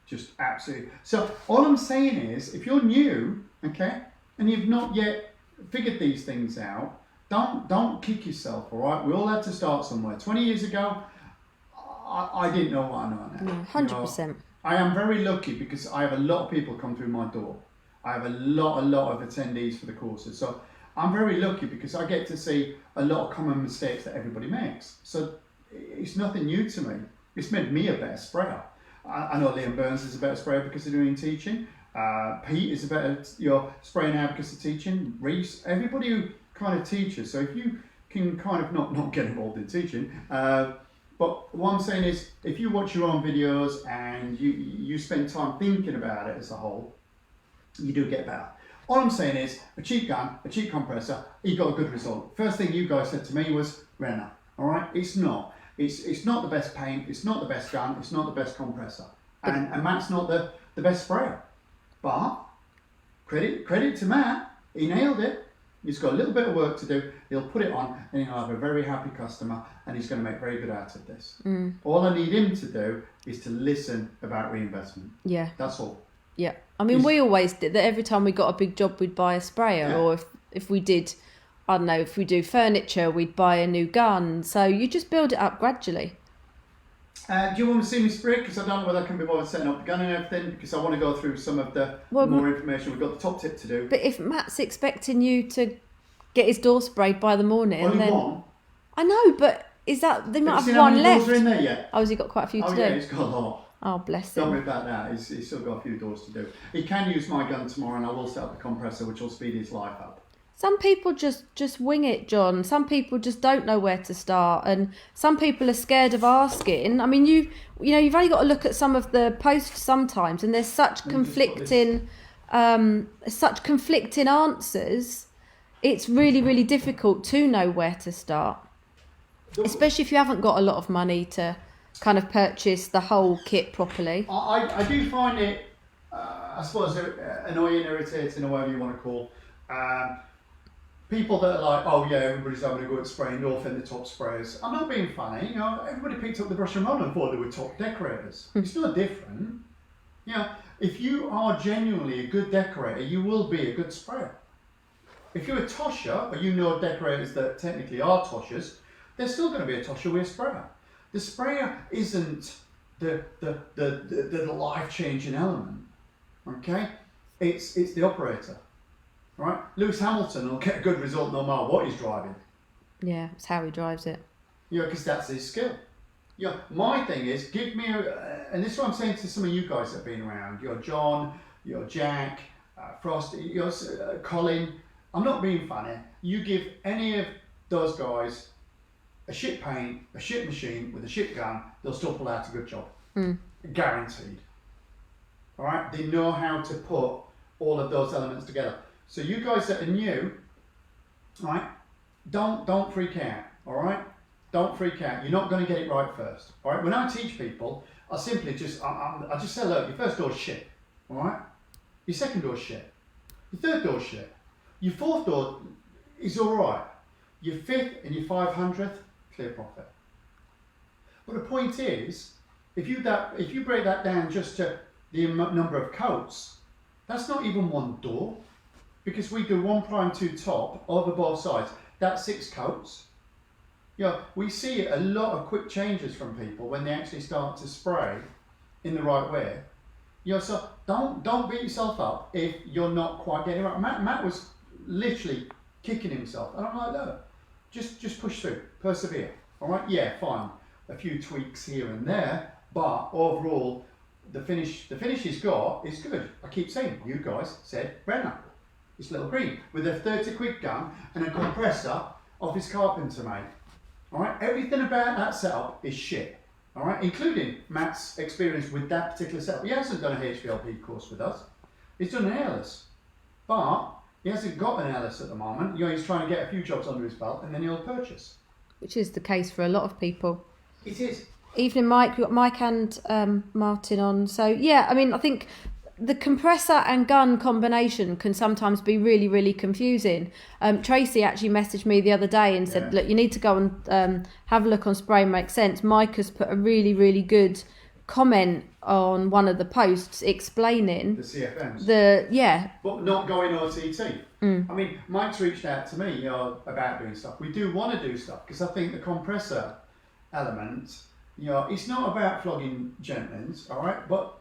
just absolutely. So all I'm saying is, if you're new, okay, and you've not yet figured these things out, don't kick yourself. All right, we all had to start somewhere. 20 years ago, I didn't know what I know now. 100%. I am very lucky because I have a lot of people come through my door. I have a lot of attendees for the courses. So I'm very lucky because I get to see a lot of common mistakes that everybody makes. So it's nothing new to me. It's made me a better sprayer. I know Liam Burns is a better sprayer because of doing teaching. Pete is a better sprayer now because of teaching. Reese, everybody who kind of teaches. So if you can kind of not get involved in teaching, but what I'm saying is, if you watch your own videos and you spend time thinking about it as a whole, you do get better. All I'm saying is, a cheap gun, a cheap compressor, you got a good result. First thing you guys said to me was, Renner, all right? It's not. It's not the best paint, it's not the best gun, it's not the best compressor. And Matt's not the best sprayer. But, credit to Matt, he nailed it. He's got a little bit of work to do. He'll put it on and he'll have a very happy customer and he's going to make very good out of this. All I need him to do is to listen about reinvestment. Yeah. That's all. Yeah. I mean, we always did that. Every time we got a big job, we'd buy a sprayer. Yeah. Or if we did, I don't know, if we do furniture, we'd buy a new gun. So you just build it up gradually. Do you want to see me spray? Because I don't know whether I can be bothered setting up the gun and everything, because I want to go through some of the more information. We've got the top tip to do. But if Matt's expecting you to get his door sprayed by the morning, only then one. I know, but is that they might have Have one you seen how many left? doors are in there yet? Oh, has he got quite a few to do? Yeah, he's got a lot. Oh, bless Don't him. worry about that. He's still got a few doors to do. He can use my gun tomorrow, and I will set up the compressor, which will speed his life up. Some people just wing it, John. Some people just don't know where to start, and some people are scared of asking. I mean, you know, you've only got to look at some of the posts sometimes, and there's such conflicting answers. It's really, really difficult to know where to start, especially if you haven't got a lot of money to kind of purchase the whole kit properly. I do find it, I suppose, annoying, irritating, or whatever you want to call. People that are like, oh yeah, everybody's having a go at spraying North End the top sprayers. I'm not being funny, you know, everybody picked up the brush and roll and thought they were top decorators. It's not different. You know, if you are genuinely a good decorator, you will be a good sprayer. If you're a tosher, or you know decorators that technically are toshers, they're still going to be a tosher with a sprayer. The sprayer isn't the life-changing element, okay? It's the operator. Right, Lewis Hamilton will get a good result no matter what he's driving. Yeah, it's how he drives it. Yeah, because that's his skill. Yeah, my thing is, give me and this is what I'm saying to some of you guys that have been around. You're John, you're Jack, Frost, you're Colin. I'm not being funny. You give any of those guys a shit paint, a shit machine with a shit gun, they'll still pull out a good job. Guaranteed. All right, they know how to put all of those elements together. So you guys that are new, right, don't freak out, all right? Don't freak out. You're not going to get it right first, all right? When I teach people, I simply just, I just say, look, your first door's shit, all right? Your second door's shit. Your third door's shit. Your fourth door is all right. Your fifth and your 500th, clear profit. But the point is, if you break that down just to the number of coats, that's not even one door, because we do 1 prime 2 top over both sides. That's 6 coats. We see a lot of quick changes from people when they actually start to spray in the right way. So don't beat yourself up if you're not quite getting it right. Matt was literally kicking himself, and I'm like, no, just push through, persevere. All right, yeah, fine, a few tweaks here and there, but overall, the finish he's got is good. I keep saying, you guys said Brenner. It's little green with a 30 quid gun and a compressor off his carpenter mate. All right, everything about that setup is shit. All right, including Matt's experience with that particular setup. He hasn't done a HVLP course with us. He's done an Airless, but he hasn't got an Airless at the moment. He's trying to get a few jobs under his belt, and then he'll purchase. Which is the case for a lot of people. It is. Evening, Mike. We've got Mike and Martin on. So yeah, I mean, I think the compressor and gun combination can sometimes be really, really confusing. Tracy actually messaged me the other day and said, look, you need to go and have a look on Spray Make Sense. Mike has put a really, really good comment on one of the posts explaining the CFMs. But not going OTT. I mean, Mike's reached out to me about doing stuff. We do want to do stuff because I think the compressor element, it's not about flogging Gentlins, all right, but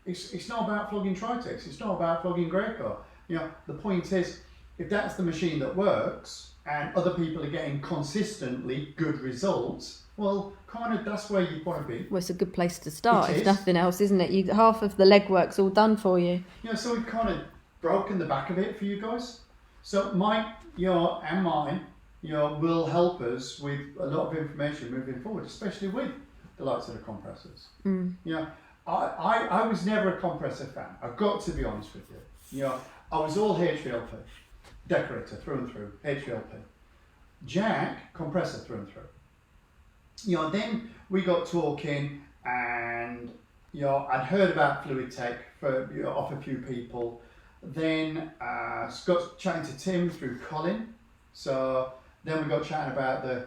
it's not about flogging Tritex, it's not about flogging Greco. The point is, if that's the machine that works and other people are getting consistently good results, well, kind of that's where you want to be. Well, it's a good place to start, if nothing else, isn't it? Half of the legwork's all done for you. So we've kind of broken the back of it for you guys. So Mike, and mine, will help us with a lot of information moving forward, especially with the likes of the compressors. I was never a compressor fan. I've got to be honest with you. I was all HVLP, Decorator through and through, HVLP. Jack, compressor through and through. Then we got talking, and I'd heard about Fluid Tech off a few people. Then got chatting to Tim through Colin. So then we got chatting about the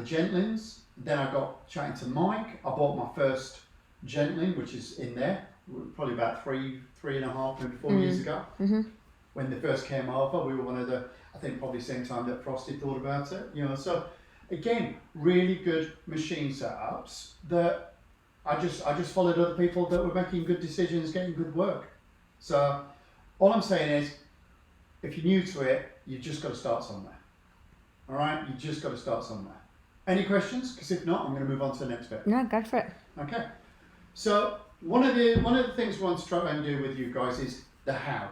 Gentlins. Then I got chatting to Mike. I bought my first Gentlin, which is in there, probably about 3.5, maybe 4 years ago. When they first came over, we were one of the, I think probably same time that Frosty thought about it. So again, really good machine setups that I just followed other people that were making good decisions, getting good work. So all I'm saying is, if you're new to it, you've just got to start somewhere. All right, you just got to start somewhere. Any questions? Because if not, I'm going to move on to the next bit. No, go for it. Okay. So one of the things we want to try and do with you guys is the how.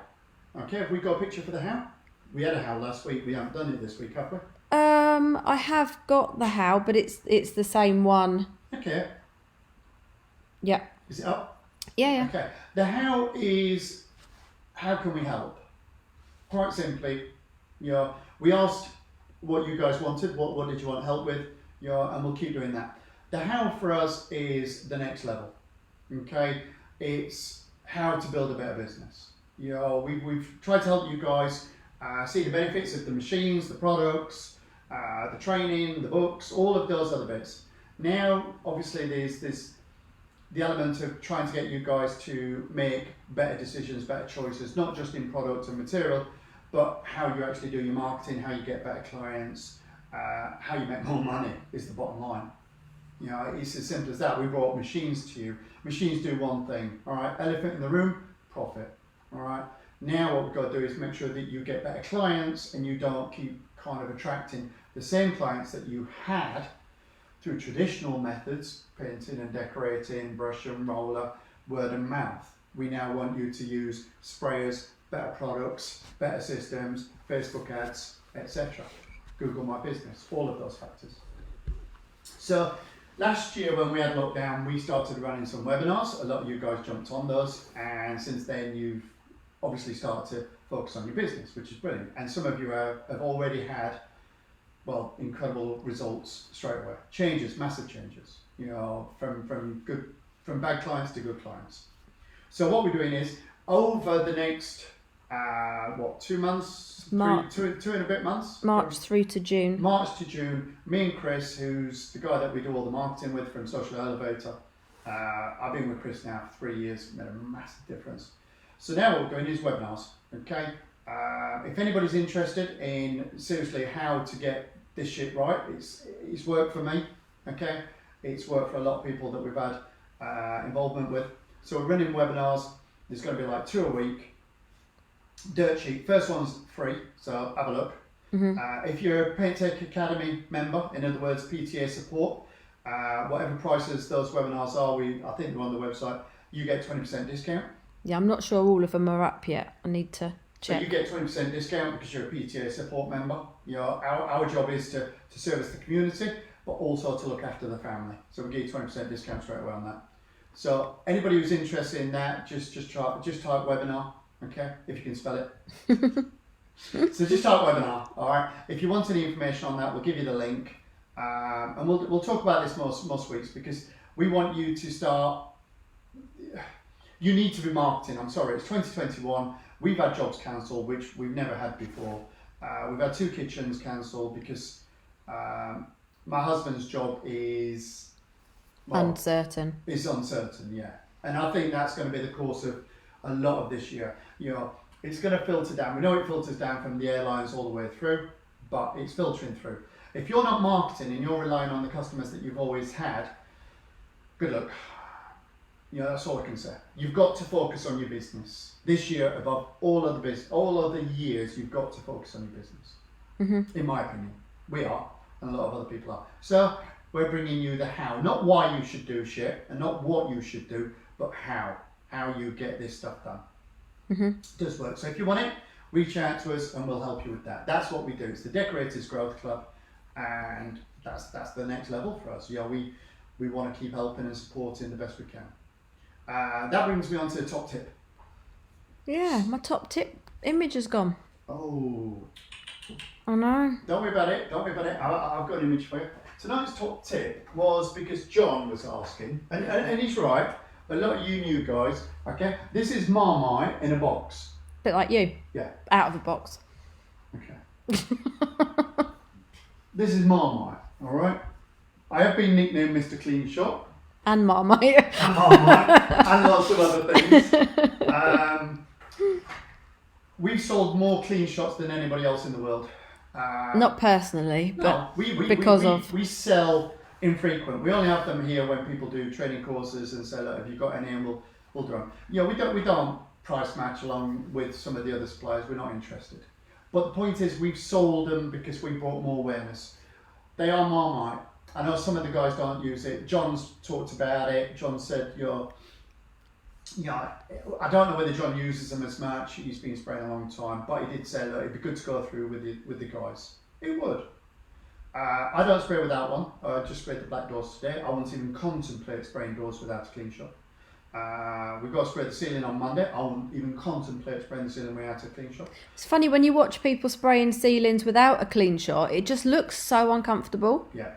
Okay, have we got a picture for the how? We had a how last week. We haven't done it this week, have we? I have got the how, but it's the same one. Okay. Yeah. Is it up? Yeah. Okay. The how is, how can we help? Quite simply, we asked what you guys wanted. What did you want help with? And we'll keep doing that. The how for us is the next level. Okay, it's how to build a better business. We've tried to help you guys see the benefits of the machines, the products, the training, the books, all of those other bits. Now, obviously, there's the element of trying to get you guys to make better decisions, better choices, not just in product and material, but how you actually do your marketing, how you get better clients, how you make more money is the bottom line. It's as simple as that. We brought machines to you. Machines do one thing, all right? Elephant in the room, profit, all right? Now what we've got to do is make sure that you get better clients and you don't keep kind of attracting the same clients that you had through traditional methods, painting and decorating, brush and roller, word and mouth. We now want you to use sprayers, better products, better systems, Facebook ads, etc. Google My Business, all of those factors. So last year when we had lockdown, we started running some webinars. A lot of you guys jumped on those, and since then you've obviously started to focus on your business, which is brilliant. And some of you have already had, incredible results straight away. Changes, massive changes, from bad clients to good clients. So what we're doing is, over the next 2 months? March. Two and a bit months? March through to June. March to June. Me and Chris, who's the guy that we do all the marketing with from Social Elevator, I've been with Chris now for 3 years, made a massive difference. So now what we're doing is webinars, okay? If anybody's interested in seriously how to get this shit right, it's worked for me, okay? It's worked for a lot of people that we've had involvement with. So we're running webinars. There's going to be like 2 a week. Dirt sheet. First one's free, so have a look. If you're a Paint Tech Academy member, in other words, PTA support, whatever prices those webinars are, I think they're on the website, you get 20% discount. Yeah, I'm not sure all of them are up yet. I need to check. So you get 20% discount because you're a PTA support member. Our job is to service the community, but also to look after the family. So we give you 20% discount straight away on that. So anybody who's interested in that, just type webinar, okay, if you can spell it. So just type webinar, all right. If you want any information on that, we'll give you the link, and we'll talk about this most weeks, because we want you to start. You need to be marketing. I'm sorry, it's 2021. We've had jobs cancelled, which we've never had before. We've had 2 kitchens cancelled because my husband's job is uncertain. It's uncertain, yeah. And I think that's going to be the course of a lot of this year. It's going to filter down. We know it filters down from the airlines all the way through, but it's filtering through. If you're not marketing and you're relying on the customers that you've always had, good luck. That's all I can say. You've got to focus on your business. This year, above all other years, you've got to focus on your business. In my opinion. We are, and a lot of other people are. So we're bringing you the how. Not why you should do shit, and not what you should do, but how. How you get this stuff done. It does work. So if you want it, reach out to us and we'll help you with that. That's what we do. It's the Decorators Growth Club, and that's the next level for us. We want to keep helping and supporting the best we can. That brings me on to the top tip. Yeah, my top tip image has gone. Oh. I know. Don't worry about it. I've got an image for you. Tonight's top tip was because John was asking, and he's right. A lot of you new guys, okay? This is Marmite in a box. Bit like you. Yeah. Out of a box. Okay. This is Marmite, all right? I have been nicknamed Mr. Clean Shot. And Marmite. And Marmite. And lots of other things. We've sold more clean shots than anybody else in the world. Not personally, but we sell infrequent. We only have them here when people do training courses and say, look, have you got any, and we'll do them. We don't price match along with some of the other suppliers. We're not interested. But the point is, we've sold them because we brought more awareness. They are Marmite. I know some of the guys don't use it. John's talked about it. John said, I don't know whether John uses them as much. He's been spraying a long time, but he did say, look, it'd be good to go through with the guys. It would. I don't spray without one. I just sprayed the black doors today. I won't even contemplate spraying doors without a clean shot. We've got to spray the ceiling on Monday. I won't even contemplate spraying the ceiling without a clean shot. It's funny when you watch people spraying ceilings without a clean shot, it just looks so uncomfortable. Yeah.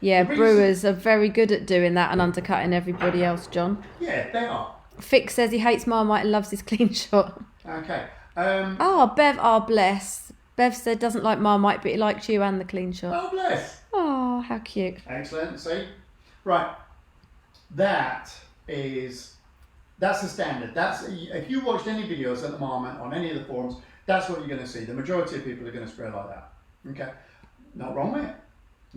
Yeah, brewers are very good at doing that and undercutting everybody else, John. Yeah, they are. Fick says he hates Marmite and loves his clean shot. Okay. Bev, bless. Bev said doesn't like Marmite, but he likes you and the clean shot. Oh, bless. Oh, how cute. Excellent. See? Right. That's the standard. If you watched any videos at the moment on any of the forums, that's what you're going to see. The majority of people are going to spray like that. Okay? Not wrong with it.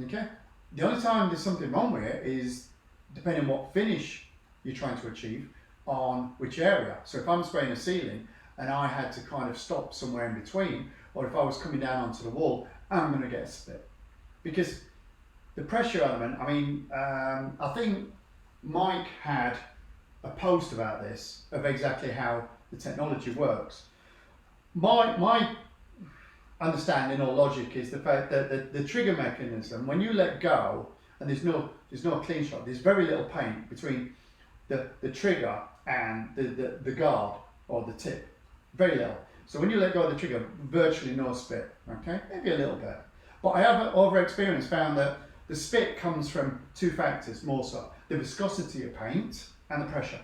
Okay? The only time there's something wrong with it is depending on what finish you're trying to achieve on which area. So if I'm spraying a ceiling and I had to kind of stop somewhere in between, or if I was coming down onto the wall, I'm going to get a split. Because the pressure element, I think Mike had a post about this, of exactly how the technology works. My understanding or logic is the fact that the trigger mechanism, when you let go, and there's no clean shot, there's very little paint between the trigger and the guard or the tip, very little. So when you let go of the trigger, virtually no spit, okay? Maybe a little bit. But I have, over experience, found that the spit comes from 2 factors more so: the viscosity of paint and the pressure.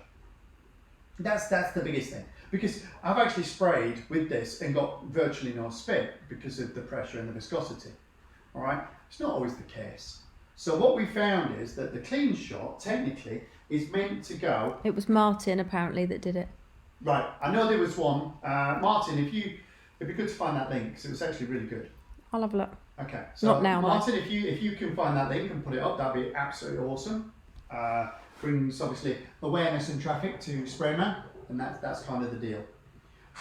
That's the biggest thing, because I've actually sprayed with this and got virtually no spit because of the pressure and the viscosity. All right, it's not always the case. So what we found is that the clean shot technically is meant to go. It was Martin apparently that did it. Right, I know there was one. Martin, it'd be good to find that link because it was actually really good. I'll have a look. Okay, so Not now, Martin, if you can find that link and put it up, that'd be absolutely awesome. Brings obviously awareness and traffic to Sprayman, and that's kind of the deal.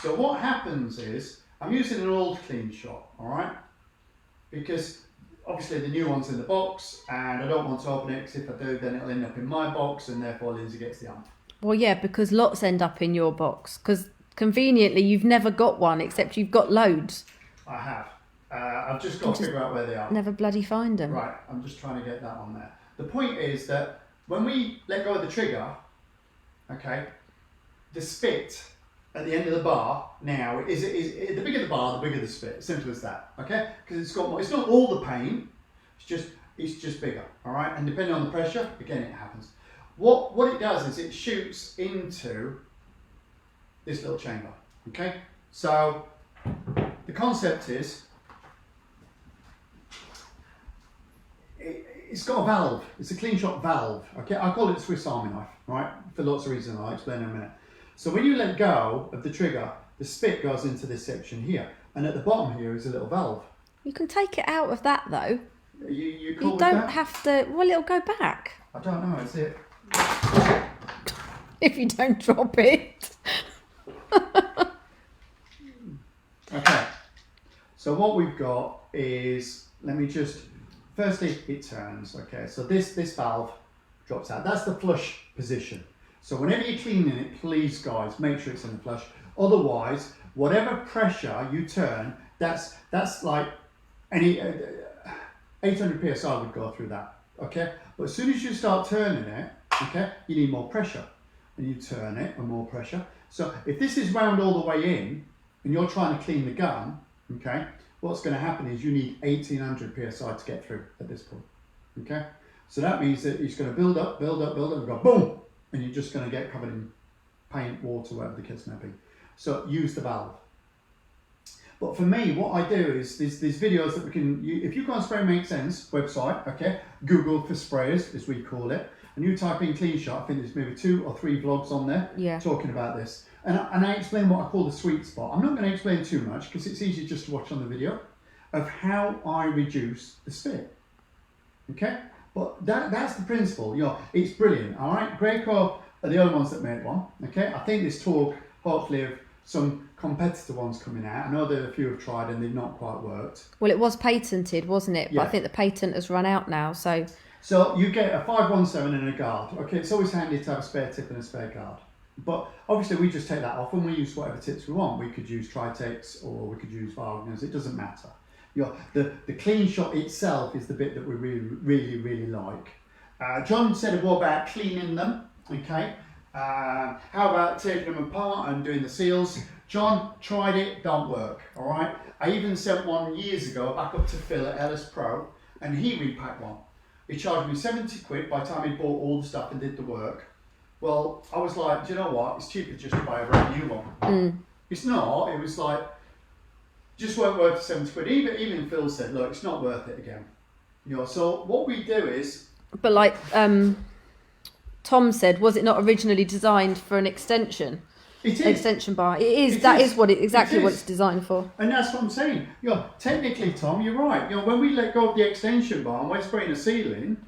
So what happens is I'm using an old clean shot, all right, because obviously the new one's in the box, and I don't want to open it because if I do, then it'll end up in my box, and therefore Lindsay gets the amp. Well, yeah, because lots end up in your box. Because conveniently, you've never got one, except you've got loads. I have. I've just got to figure out where they are. Never bloody find them. Right, I'm just trying to get that on there. The point is that when we let go of the trigger, okay, the spit at the end of the bar now is the bigger the bar, the bigger the spit. Simple as that. Okay, because it's got more. It's not all the pain. It's just bigger. All right, and depending on the pressure, again, it happens. What it does is it shoots into this little chamber. Okay, so the concept is it's got a valve. It's a clean shot valve. Okay, I call it a Swiss Army knife, right? For lots of reasons I'll explain in a minute. So when you let go of the trigger, the spit goes into this section here, and at the bottom here is a little valve. You can take it out of that though. You cool You with don't that? have to. Well, it'll go back I don't know. Is it? if you don't drop it. Okay. So what we've got is, let me just. Firstly, it turns. Okay. So this valve drops out. That's the flush position. So whenever you're cleaning it, please guys, make sure it's in the flush. Otherwise, whatever pressure you turn, that's like any 800 psi would go through that. Okay. But as soon as you start turning it, okay, you need more pressure, and you turn it with more pressure. So if this is wound all the way in, and you're trying to clean the gun, okay, what's going to happen is you need 1800 psi to get through at this point. Okay. So that means that it's going to build up, and go boom. And you're just going to get covered in paint, water, whatever the case may be. So use the valve. But for me, what I do is there's videos that we can, if you go on Spray Makes Sense website, okay, Google for sprayers, as we call it, and you type in clean shot, I think there's maybe 2 or 3 vlogs on there talking about this. And I explain what I call the sweet spot. I'm not going to explain too much because it's easy just to watch on the video of how I reduce the spit. Okay? But that's the principle. You know, it's brilliant. All right, Graco are the only ones that made one. Okay, I think there's talk, hopefully, of some competitor ones coming out. I know that a few have tried and they've not quite worked. Well, it was patented, wasn't it? But I think the patent has run out now. So you get a 517 and a guard. Okay, it's always handy to have a spare tip and a spare guard. But obviously, we just take that off and we use whatever tips we want. We could use Tritex's or we could use Wagner's. It doesn't matter. You know, the clean shot itself is the bit that we really like. John said, what about cleaning them? Okay. How about taking them apart and doing the seals? John tried it, don't work. All right. I even sent one years ago back up to Phil at Airless Pro, and he repacked one. He charged me 70 quid by the time he bought all the stuff and did the work. Well, I was like, do you know what? It's cheaper just to buy a brand new one. It's not. It was like, just weren't worth 70 quid. Even Phil said, look, it's not worth it again. You know, so what we do is... But like Tom said, was it not originally designed for an extension? It is. Extension bar. It is. That is what exactly what it's designed for. And that's what I'm saying. You know, technically, Tom, you're right. You know, when we let go of the extension bar and we're spraying a ceiling,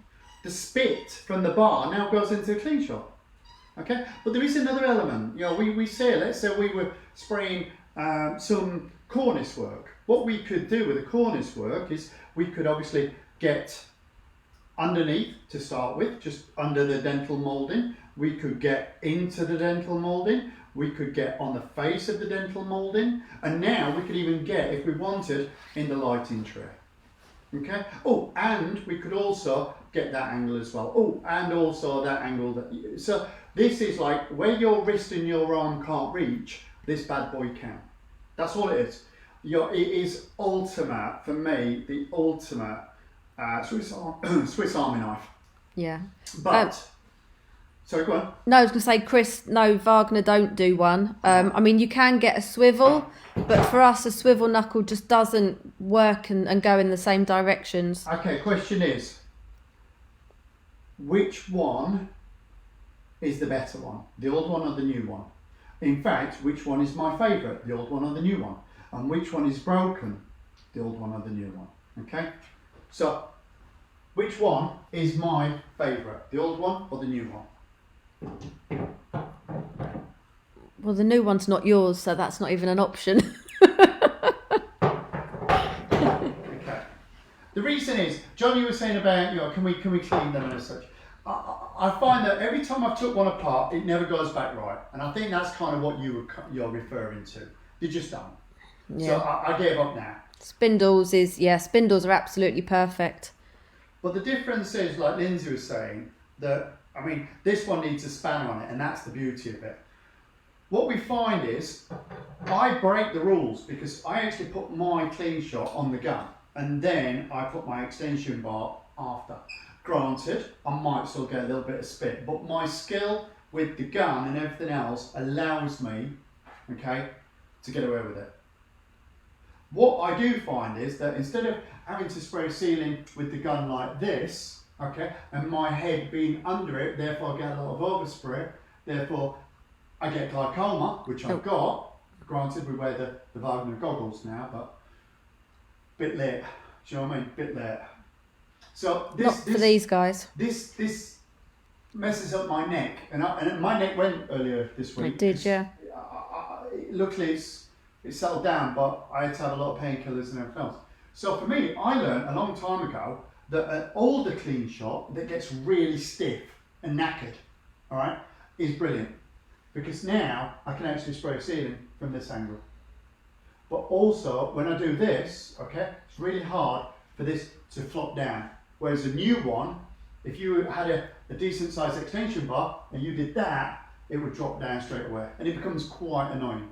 the spit from the bar now goes into a clean shot. Okay? But there is another element. You know, we say, let's say we were spraying some cornice work. What we could do with the cornice work is we could obviously get underneath to start with, just under the dental moulding. We could get into the dental moulding. We could get on the face of the dental moulding. And now we could even get, if we wanted, in the lighting tray. Okay? Oh, and we could also get that angle as well. Oh, and also that angle. So this is like where your wrist and your arm can't reach, this bad boy can. That's all it is. It is ultimate, for me, the ultimate Swiss Army knife. Yeah. But, Sorry, go on. No, I was going to say, Chris, no, Wagner don't do one. I mean, you can get a swivel, but for us, a swivel knuckle just doesn't work and go in the same directions. Okay, question is, which one is the better one? The old one or the new one? In fact, which one is my favourite? The old one or the new one? And which one is broken? The old one or the new one? Okay? So, which one is my favourite? The old one or the new one? Well, the new one's not yours, so that's not even an option. Okay. The reason is, John, you were saying about, can we clean them and such. I find that every time I've took one apart, it never goes back right, and I think that's kind of what you're referring to. They just don't. Yeah. So I gave up now. Spindles are absolutely perfect. But the difference is, like Lindsay was saying, that this one needs a spanner on it, and that's the beauty of it. What we find is, I break the rules because I actually put my clean shot on the gun, and then I put my extension bar after. Granted, I might still get a little bit of spit, but my skill with the gun and everything else allows me, to get away with it. What I do find is that instead of having to spray ceiling with the gun like this, and my head being under it, therefore I get a lot of overspray, therefore I get glaucoma, which I've got. Granted, we wear the Wagner goggles now, but bit late. Do you know what I mean? Bit late. So Not for these guys. This messes up my neck, and my neck went earlier this week. It did, yeah. Luckily, it's settled down, but I had to have a lot of painkillers and everything else. So for me, I learned a long time ago that an older clean shot that gets really stiff and knackered, all right, is brilliant, because now I can actually spray a ceiling from this angle. But also, when I do this, it's really hard for this to flop down. Whereas a new one, if you had a decent sized extension bar and you did that, it would drop down straight away, and it becomes quite annoying.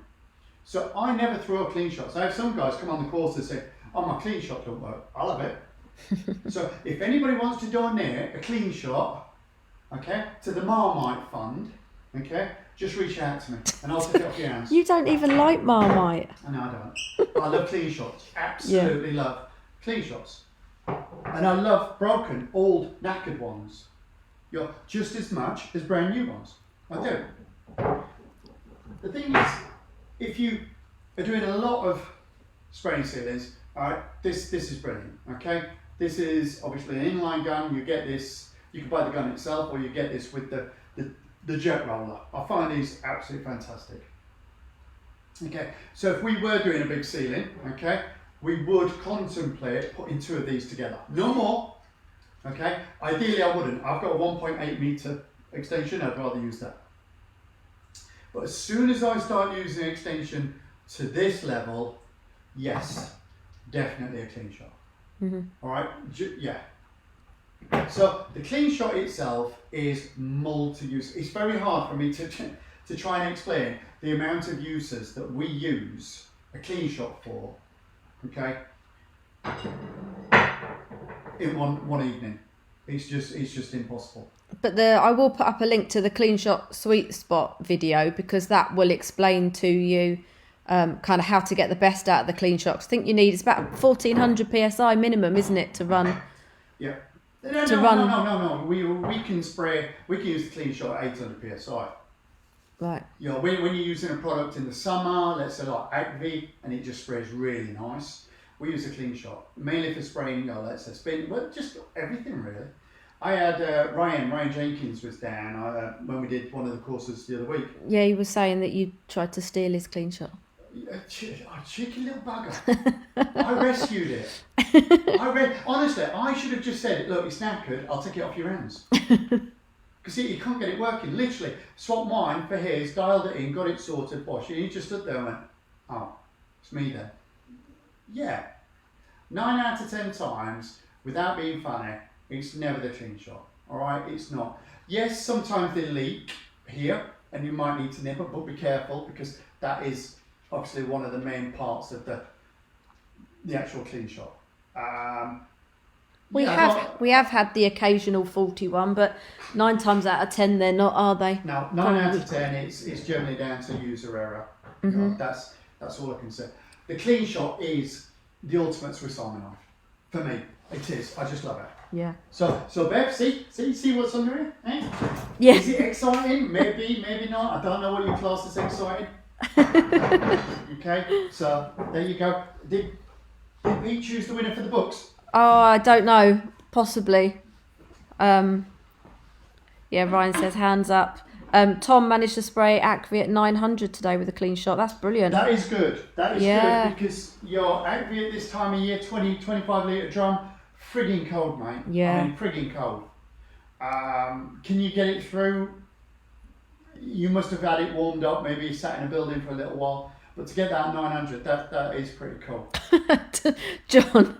So I never throw clean shots. I have some guys come on the course and say, "Oh, my clean shot don't work." I'll have it. So if anybody wants to donate a clean shot, to the Marmite Fund, just reach out to me and I'll take it off your hands. You don't even like Marmite. I know I don't. But I love clean shots. Absolutely love clean shots. And I love broken, old, knackered ones. Just as much as brand new ones. I do. The thing is, if you are doing a lot of spraying ceilings, this is brilliant, This is obviously an inline gun. You get this, you can buy the gun itself, or you get this with the jet roller. I find these absolutely fantastic. So if we were doing a big ceiling, we would contemplate putting two of these together. No more, Ideally I wouldn't. I've got a 1.8 meter extension, I'd rather use that. But as soon as I start using extension to this level, yes, definitely a clean shot. All right, yeah. So the clean shot itself is multi-use. It's very hard for me to try and explain the amount of uses that we use a clean shot for, in one evening. It's just impossible. But I will put up a link to the clean shot sweet spot video, because that will explain to you kind of how to get the best out of the clean shots. I think you need, it's about 1400 psi minimum, isn't it, to run? Yeah. No. We can use the clean shot at 800 psi. Right. When you're using a product in the summer, let's say like Activate, and it just sprays really nice, we use a clean shot mainly for spraying, let's say spin, but just everything really. I had Ryan Jenkins was down when we did one of the courses the other week. Yeah, he was saying that you tried to steal his clean shot. Cheeky little bugger. I rescued it. Honestly, I should have just said, "Look, it's knackered, I'll take it off your hands." Because he can't get it working. Literally, swapped mine for his, dialed it in, got it sorted, bosh. And he just stood there and went, "Oh, it's me then." Yeah. 9 out of 10 times, without being funny, it's never the clean shot. Alright, it's not. Yes, sometimes they leak here, and you might need to nip it, but be careful, because that is obviously one of the main parts of the actual clean shot. We Yeah, have had the occasional faulty one, but 9 times out of 10 they're not, are they? No, 9 out of 10, it's generally down to user error. You know, that's all I can say. The clean shot is the ultimate Swiss Army knife. For me, it is. I just love it. Yeah. So Bev, see what's under here? Eh? Yeah. Is it exciting? Maybe, maybe not. I don't know what you class as exciting. Okay, so there you go. Did Pete choose the winner for the books? Oh, I don't know. Possibly. Yeah, Ryan says hands up. Tom managed to spray Acme at 900 today with a clean shot. That's brilliant. That is good. That is Yeah. good because your Acme at this time of year, 25 litre drum, frigging cold, mate. Yeah. I mean, frigging cold. Can you get it through? You must have had it warmed up, maybe sat in a building for a little while. But to get that 900, that is pretty cool. John,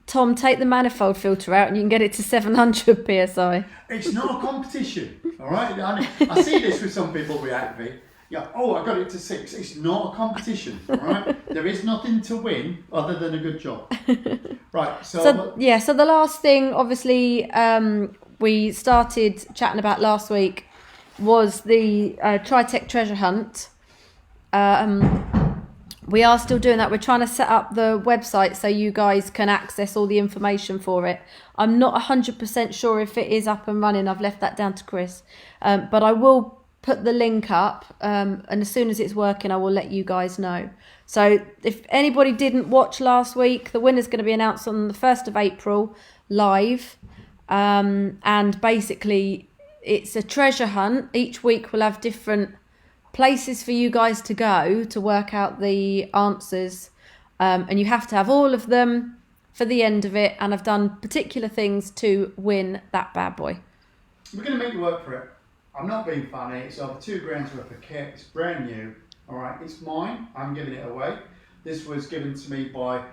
Tom, take the manifold filter out and you can get it to 700 psi. It's not a competition, all right? I see this with some people with Acme. Yeah, oh, I got it to 6. It's not a competition, all right? There is nothing to win other than a good job. Right, so So the last thing, obviously, we started chatting about last week was the Tritech treasure hunt. We are still doing that. We're trying to set up the website so you guys can access all the information for it. I'm not 100% sure if it is up and running. I've left that down to Chris. But I will put the link up, and as soon as it's working, I will let you guys know. So if anybody didn't watch last week, the winner's going to be announced on the 1st of April live. And basically, it's a treasure hunt. Each week we'll have different places for you guys to go to work out the answers, and you have to have all of them for the end of it, and I've done particular things to win that bad boy. we're going to make you work for it. I'm not being funny. It's over £2 grand worth of kit. It's brand new. All right, it's mine. I'm giving it away. This was given to me by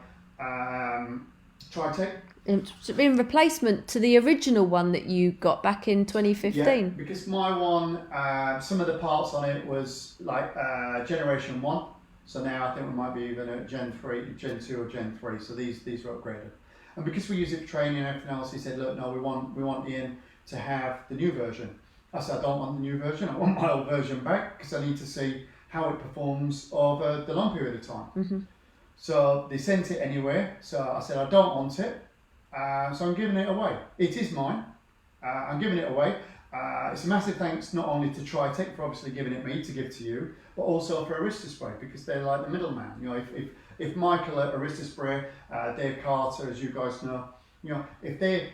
Tritech. In replacement to the original one that you got back in 2015. Yeah, because my one, some of the parts on it was like Generation 1. So now I think we might be even at Gen 3, Gen 2 or Gen 3. So these are upgraded. And because we use it for training and everything else, he said, look, no, we want Ian to have the new version. I said, I don't want the new version. I want my old version back because I need to see how it performs over the long period of time. Mm-hmm. So they sent it anyway. So I said, I don't want it. So I'm giving it away. It is mine. I'm giving it away. It's a massive thanks not only to Tritech for obviously giving it me to give to you, but also for Arista Spray because they're like the middleman. You know, if Michael at Arista Spray, Dave Carter, as you guys know, you know, if they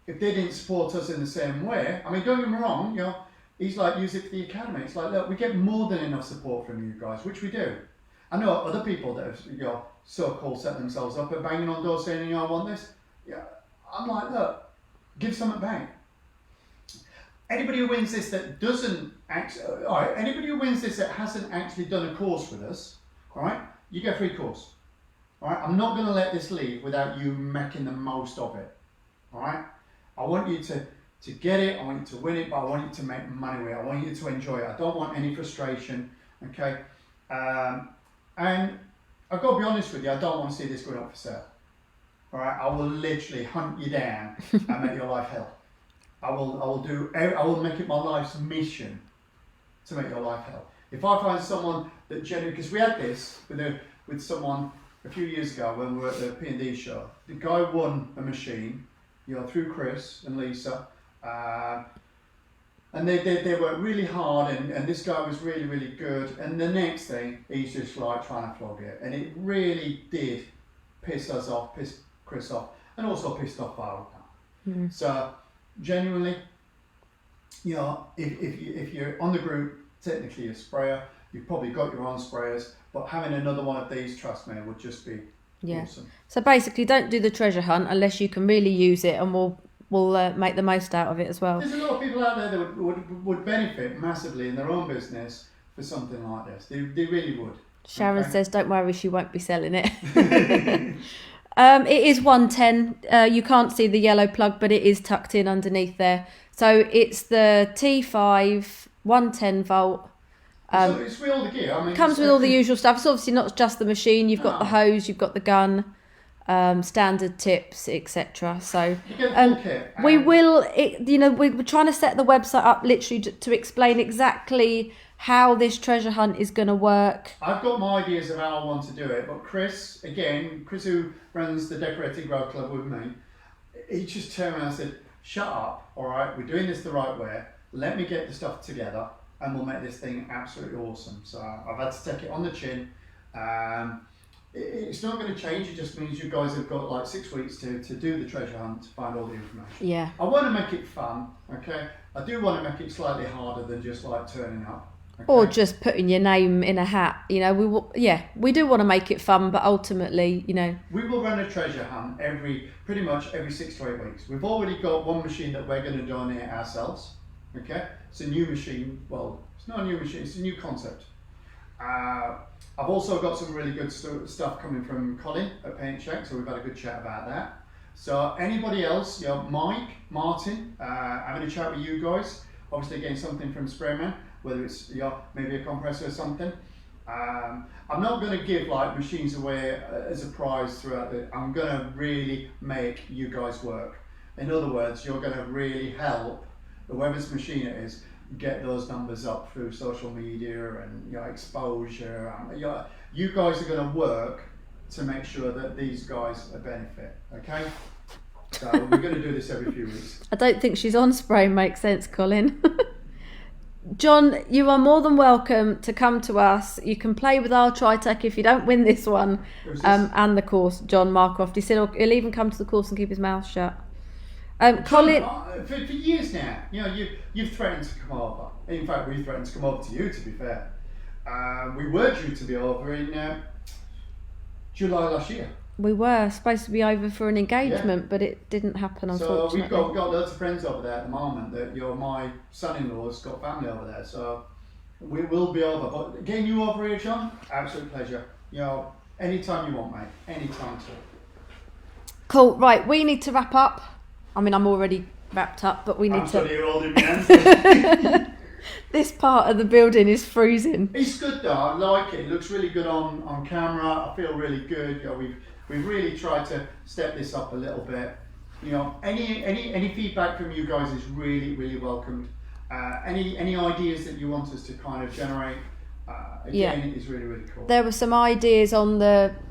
didn't support us in the same way, I mean, don't get me wrong, you know, he's like, use it for the academy. It's like, look, we get more than enough support from you guys, which we do. I know other people that have, you know, so-called set themselves up and banging on doors saying, you know, I want this. Yeah, I'm like, look, give something back. Anybody who wins this that doesn't actually, all right, anybody who wins this that hasn't actually done a course with us, all right, you get a free course. All right, I'm not going to let this leave without you making the most of it. All right, I want you to get it, I want you to win it, but I want you to make money with it. I want you to enjoy it. I don't want any frustration, okay? And I've got to be honest with you, I don't want to see this going up for sale. All right, I will literally hunt you down and make your life hell. I will make it my life's mission to make your life hell. If I find someone that genuinely, because we had this with someone a few years ago when we were at the P&D show. The guy won a machine, you know, through Chris and Lisa, and they worked really hard, and this guy was really, really good. And the next thing, he's just like trying to flog it, and it really did piss us off, piss Chris off, and also pissed off our account. So genuinely, you know, if you're on the group, technically a sprayer, you've probably got your own sprayers, but having another one of these, trust me, would just be awesome. So basically, don't do the treasure hunt unless you can really use it, and we'll make the most out of it as well. There's a lot of people out there that would benefit massively in their own business for something like this. They really would. Sharon says, don't worry, she won't be selling it. It is 110. You can't see the yellow plug, but it is tucked in underneath there. So it's the T5 110 volt. So it's with all the gear. I mean, comes with all the usual stuff. It's obviously not just the machine. You've got the hose, you've got the gun. standard tips, etc. So You get a full kit. we will, we're trying to set the website up literally to explain exactly how this treasure hunt is going to work. I've got my ideas of how I want to do it, but Chris who runs the Decorating Grow Club with me, he just turned around and said, shut up, all right, we're doing this the right way, let me get the stuff together and we'll make this thing absolutely awesome. So I've had to take it on the chin. It's not going to change, it just means you guys have got like 6 weeks to do the treasure hunt, to find all the information. Yeah. I want to make it fun, okay? I do want to make it slightly harder than just like turning up. Okay? Or just putting your name in a hat, we do want to make it fun, but ultimately, We will run a treasure hunt pretty much every 6 to 8 weeks. We've already got one machine that we're going to donate ourselves, okay? It's a new machine, well, it's not a new machine, it's a new concept. I've also got some really good stuff coming from Colin at Paint Shack, so we've had a good chat about that. So anybody else, Mike, Martin, having a chat with you guys, obviously getting something from Sprayman, whether it's maybe a compressor or something. I'm not going to give like machines away as a prize throughout I'm going to really make you guys work. In other words, you're going to really help whoever's machine it is get those numbers up through social media and exposure. You guys are going to work to make sure that these guys benefit, okay? So we're going to do this every few weeks. I don't think she's on Spray makes sense, Colin. John, you are more than welcome to come to us. You can play with our Tritech if you don't win this one, and the course. John Marcroft, he said he'll even come to the course and keep his mouth shut. Colin, for years now, you've threatened to come over. In fact, we threatened to come over to you, to be fair. We were due to be over in July last year. We were supposed to be over for an engagement, but it didn't happen, unfortunately. So we've got loads of friends over there at the moment. That my son-in-law's got family over there, so we will be over. But getting you over here, John, absolute pleasure. Anytime you want, mate. Anytime, too. Cool. Right, we need to wrap up. I mean, I'm already wrapped up, but we need to. I'm holding my hands. This part of the building is freezing. It's good though. I like it. It looks really good on camera. I feel really good. We've really tried to step this up a little bit. Any feedback from you guys is really, really welcomed. Any ideas that you want us to kind of generate, it is really, really cool. There were some ideas on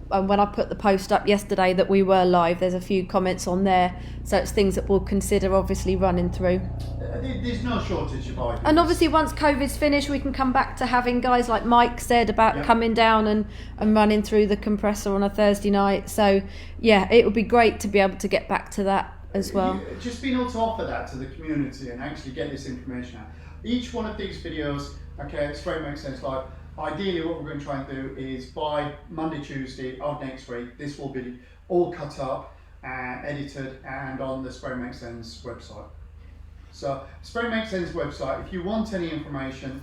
when I put the post up yesterday that we were live. There's a few comments on there, so it's things that we'll consider obviously running through. There's no shortage of ideas. And obviously once COVID's finished, we can come back to having guys like Mike said about coming down and running through the compressor on a Thursday night. So it would be great to be able to get back to that as well. Just being able to offer that to the community and actually get this information out. Each one of these videos, Spray Makes Sense Live, ideally what we're going to try and do is by Monday, Tuesday of next week, this will be all cut up and edited and on the Spray Makes Sense website. So Spray Makes Sense website, if you want any information,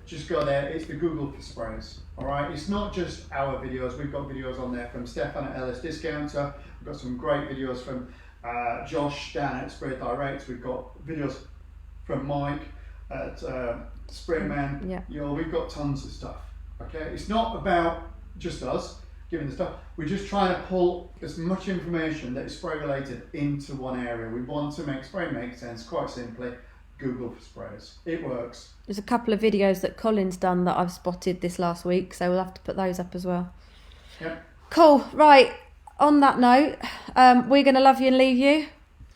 just go there. It's the Google for sprays, all right? It's not just our videos. We've got videos on there from Stefan at Airless Discounter. We've got some great videos from Josh down at Spray Direct. We've got videos from Mike at Sprayman. We've got tons of stuff, okay? It's not about just us giving the stuff. We're just trying to pull as much information that is spray related into one area. We want to make Spray Make Sense quite simply Google for sprays. It works. There's a couple of videos that Colin's done that I've spotted this last week, so we'll have to put those up as well. Yep. Cool. Right. On that note, we're going to love you and leave you.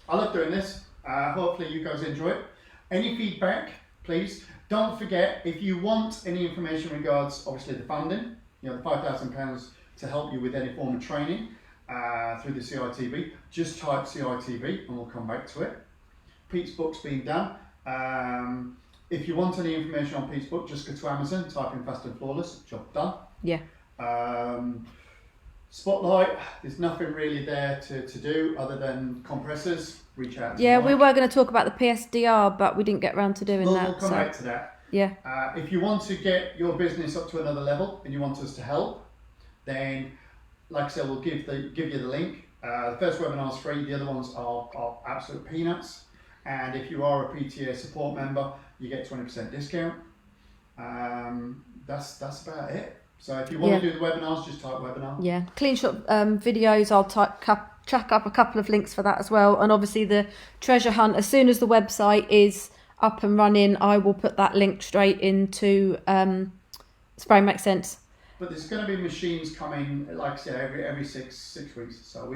I love doing this. Hopefully you guys enjoy it. Any feedback, please. Don't forget, if you want any information regards, obviously, the funding, the £5,000 to help you with any form of training through the CITB, just type CITB and we'll come back to it. Pete's book's been done. If you want any information on Pete's book, just go to Amazon, type in Fast and Flawless, job done. Yeah. Spotlight, there's nothing really there to do other than compressors. Reach out to we were going to talk about the PSDR, but we didn't get around to doing that. We'll come back to that. Yeah. If you want to get your business up to another level and you want us to help, then, like I said, we'll give you the link. The first webinar is free. The other ones are absolute peanuts. And if you are a PTA support member, you get 20% discount. That's about it. So if you want to do the webinars, just type webinar. Yeah, clean shot videos. I'll chuck up a couple of links for that as well. And obviously the treasure hunt. As soon as the website is up and running, I will put that link straight into Spray Makes Sense. But there's going to be machines coming, like I said, every six weeks or so.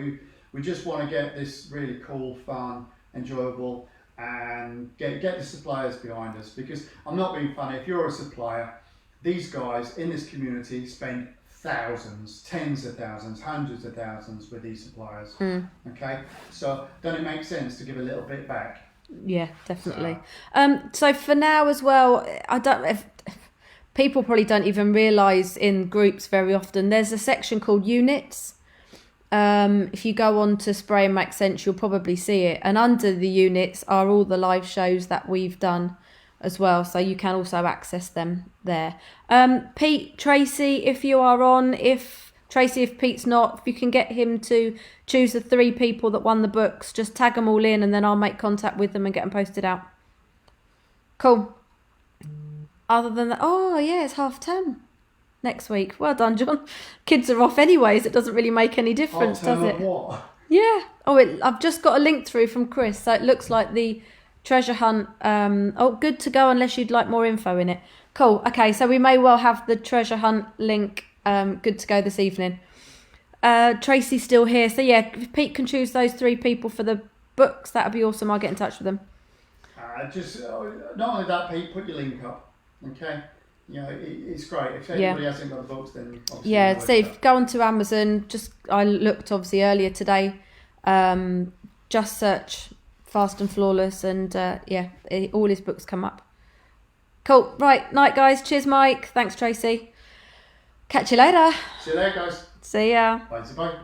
We just want to get this really cool, fun, enjoyable, and get the suppliers behind us. Because I'm not being funny. If you're a supplier, these guys in this community spend thousands, tens of thousands, hundreds of thousands with these suppliers. Okay, so don't it make sense to give a little bit back? Yeah, definitely. So for now as well, I don't. If people probably don't even realise in groups very often, there's a section called units. If you go on to Spray and Make Sense, you'll probably see it. And under the units are all the live shows that we've done as well. So you can also access them there. Pete, Tracy, if you are on, if Pete's not, if you can get him to choose the 3 people that won the books, just tag them all in and then I'll make contact with them and get them posted out. Cool. Other than that, oh yeah, it's half term next week. Well done, John. Kids are off anyways. It doesn't really make any difference, does it? What? Yeah. Oh, I've just got a link through from Chris. So it looks like the treasure hunt. Good to go unless you'd like more info in it. Cool. Okay, so we may well have the treasure hunt link good to go this evening. Tracy's still here. So yeah, if Pete can choose those 3 people for the books, that would be awesome. I'll get in touch with them. Not only that, Pete, put your link up. Okay, it's great. If anybody hasn't got the books, then obviously so if you go onto Amazon, I looked obviously earlier today. Just search Fast and Flawless, and all his books come up. Cool. Right, night guys. Cheers, Mike. Thanks, Tracy. Catch you later. See you later, guys. See ya. Bye.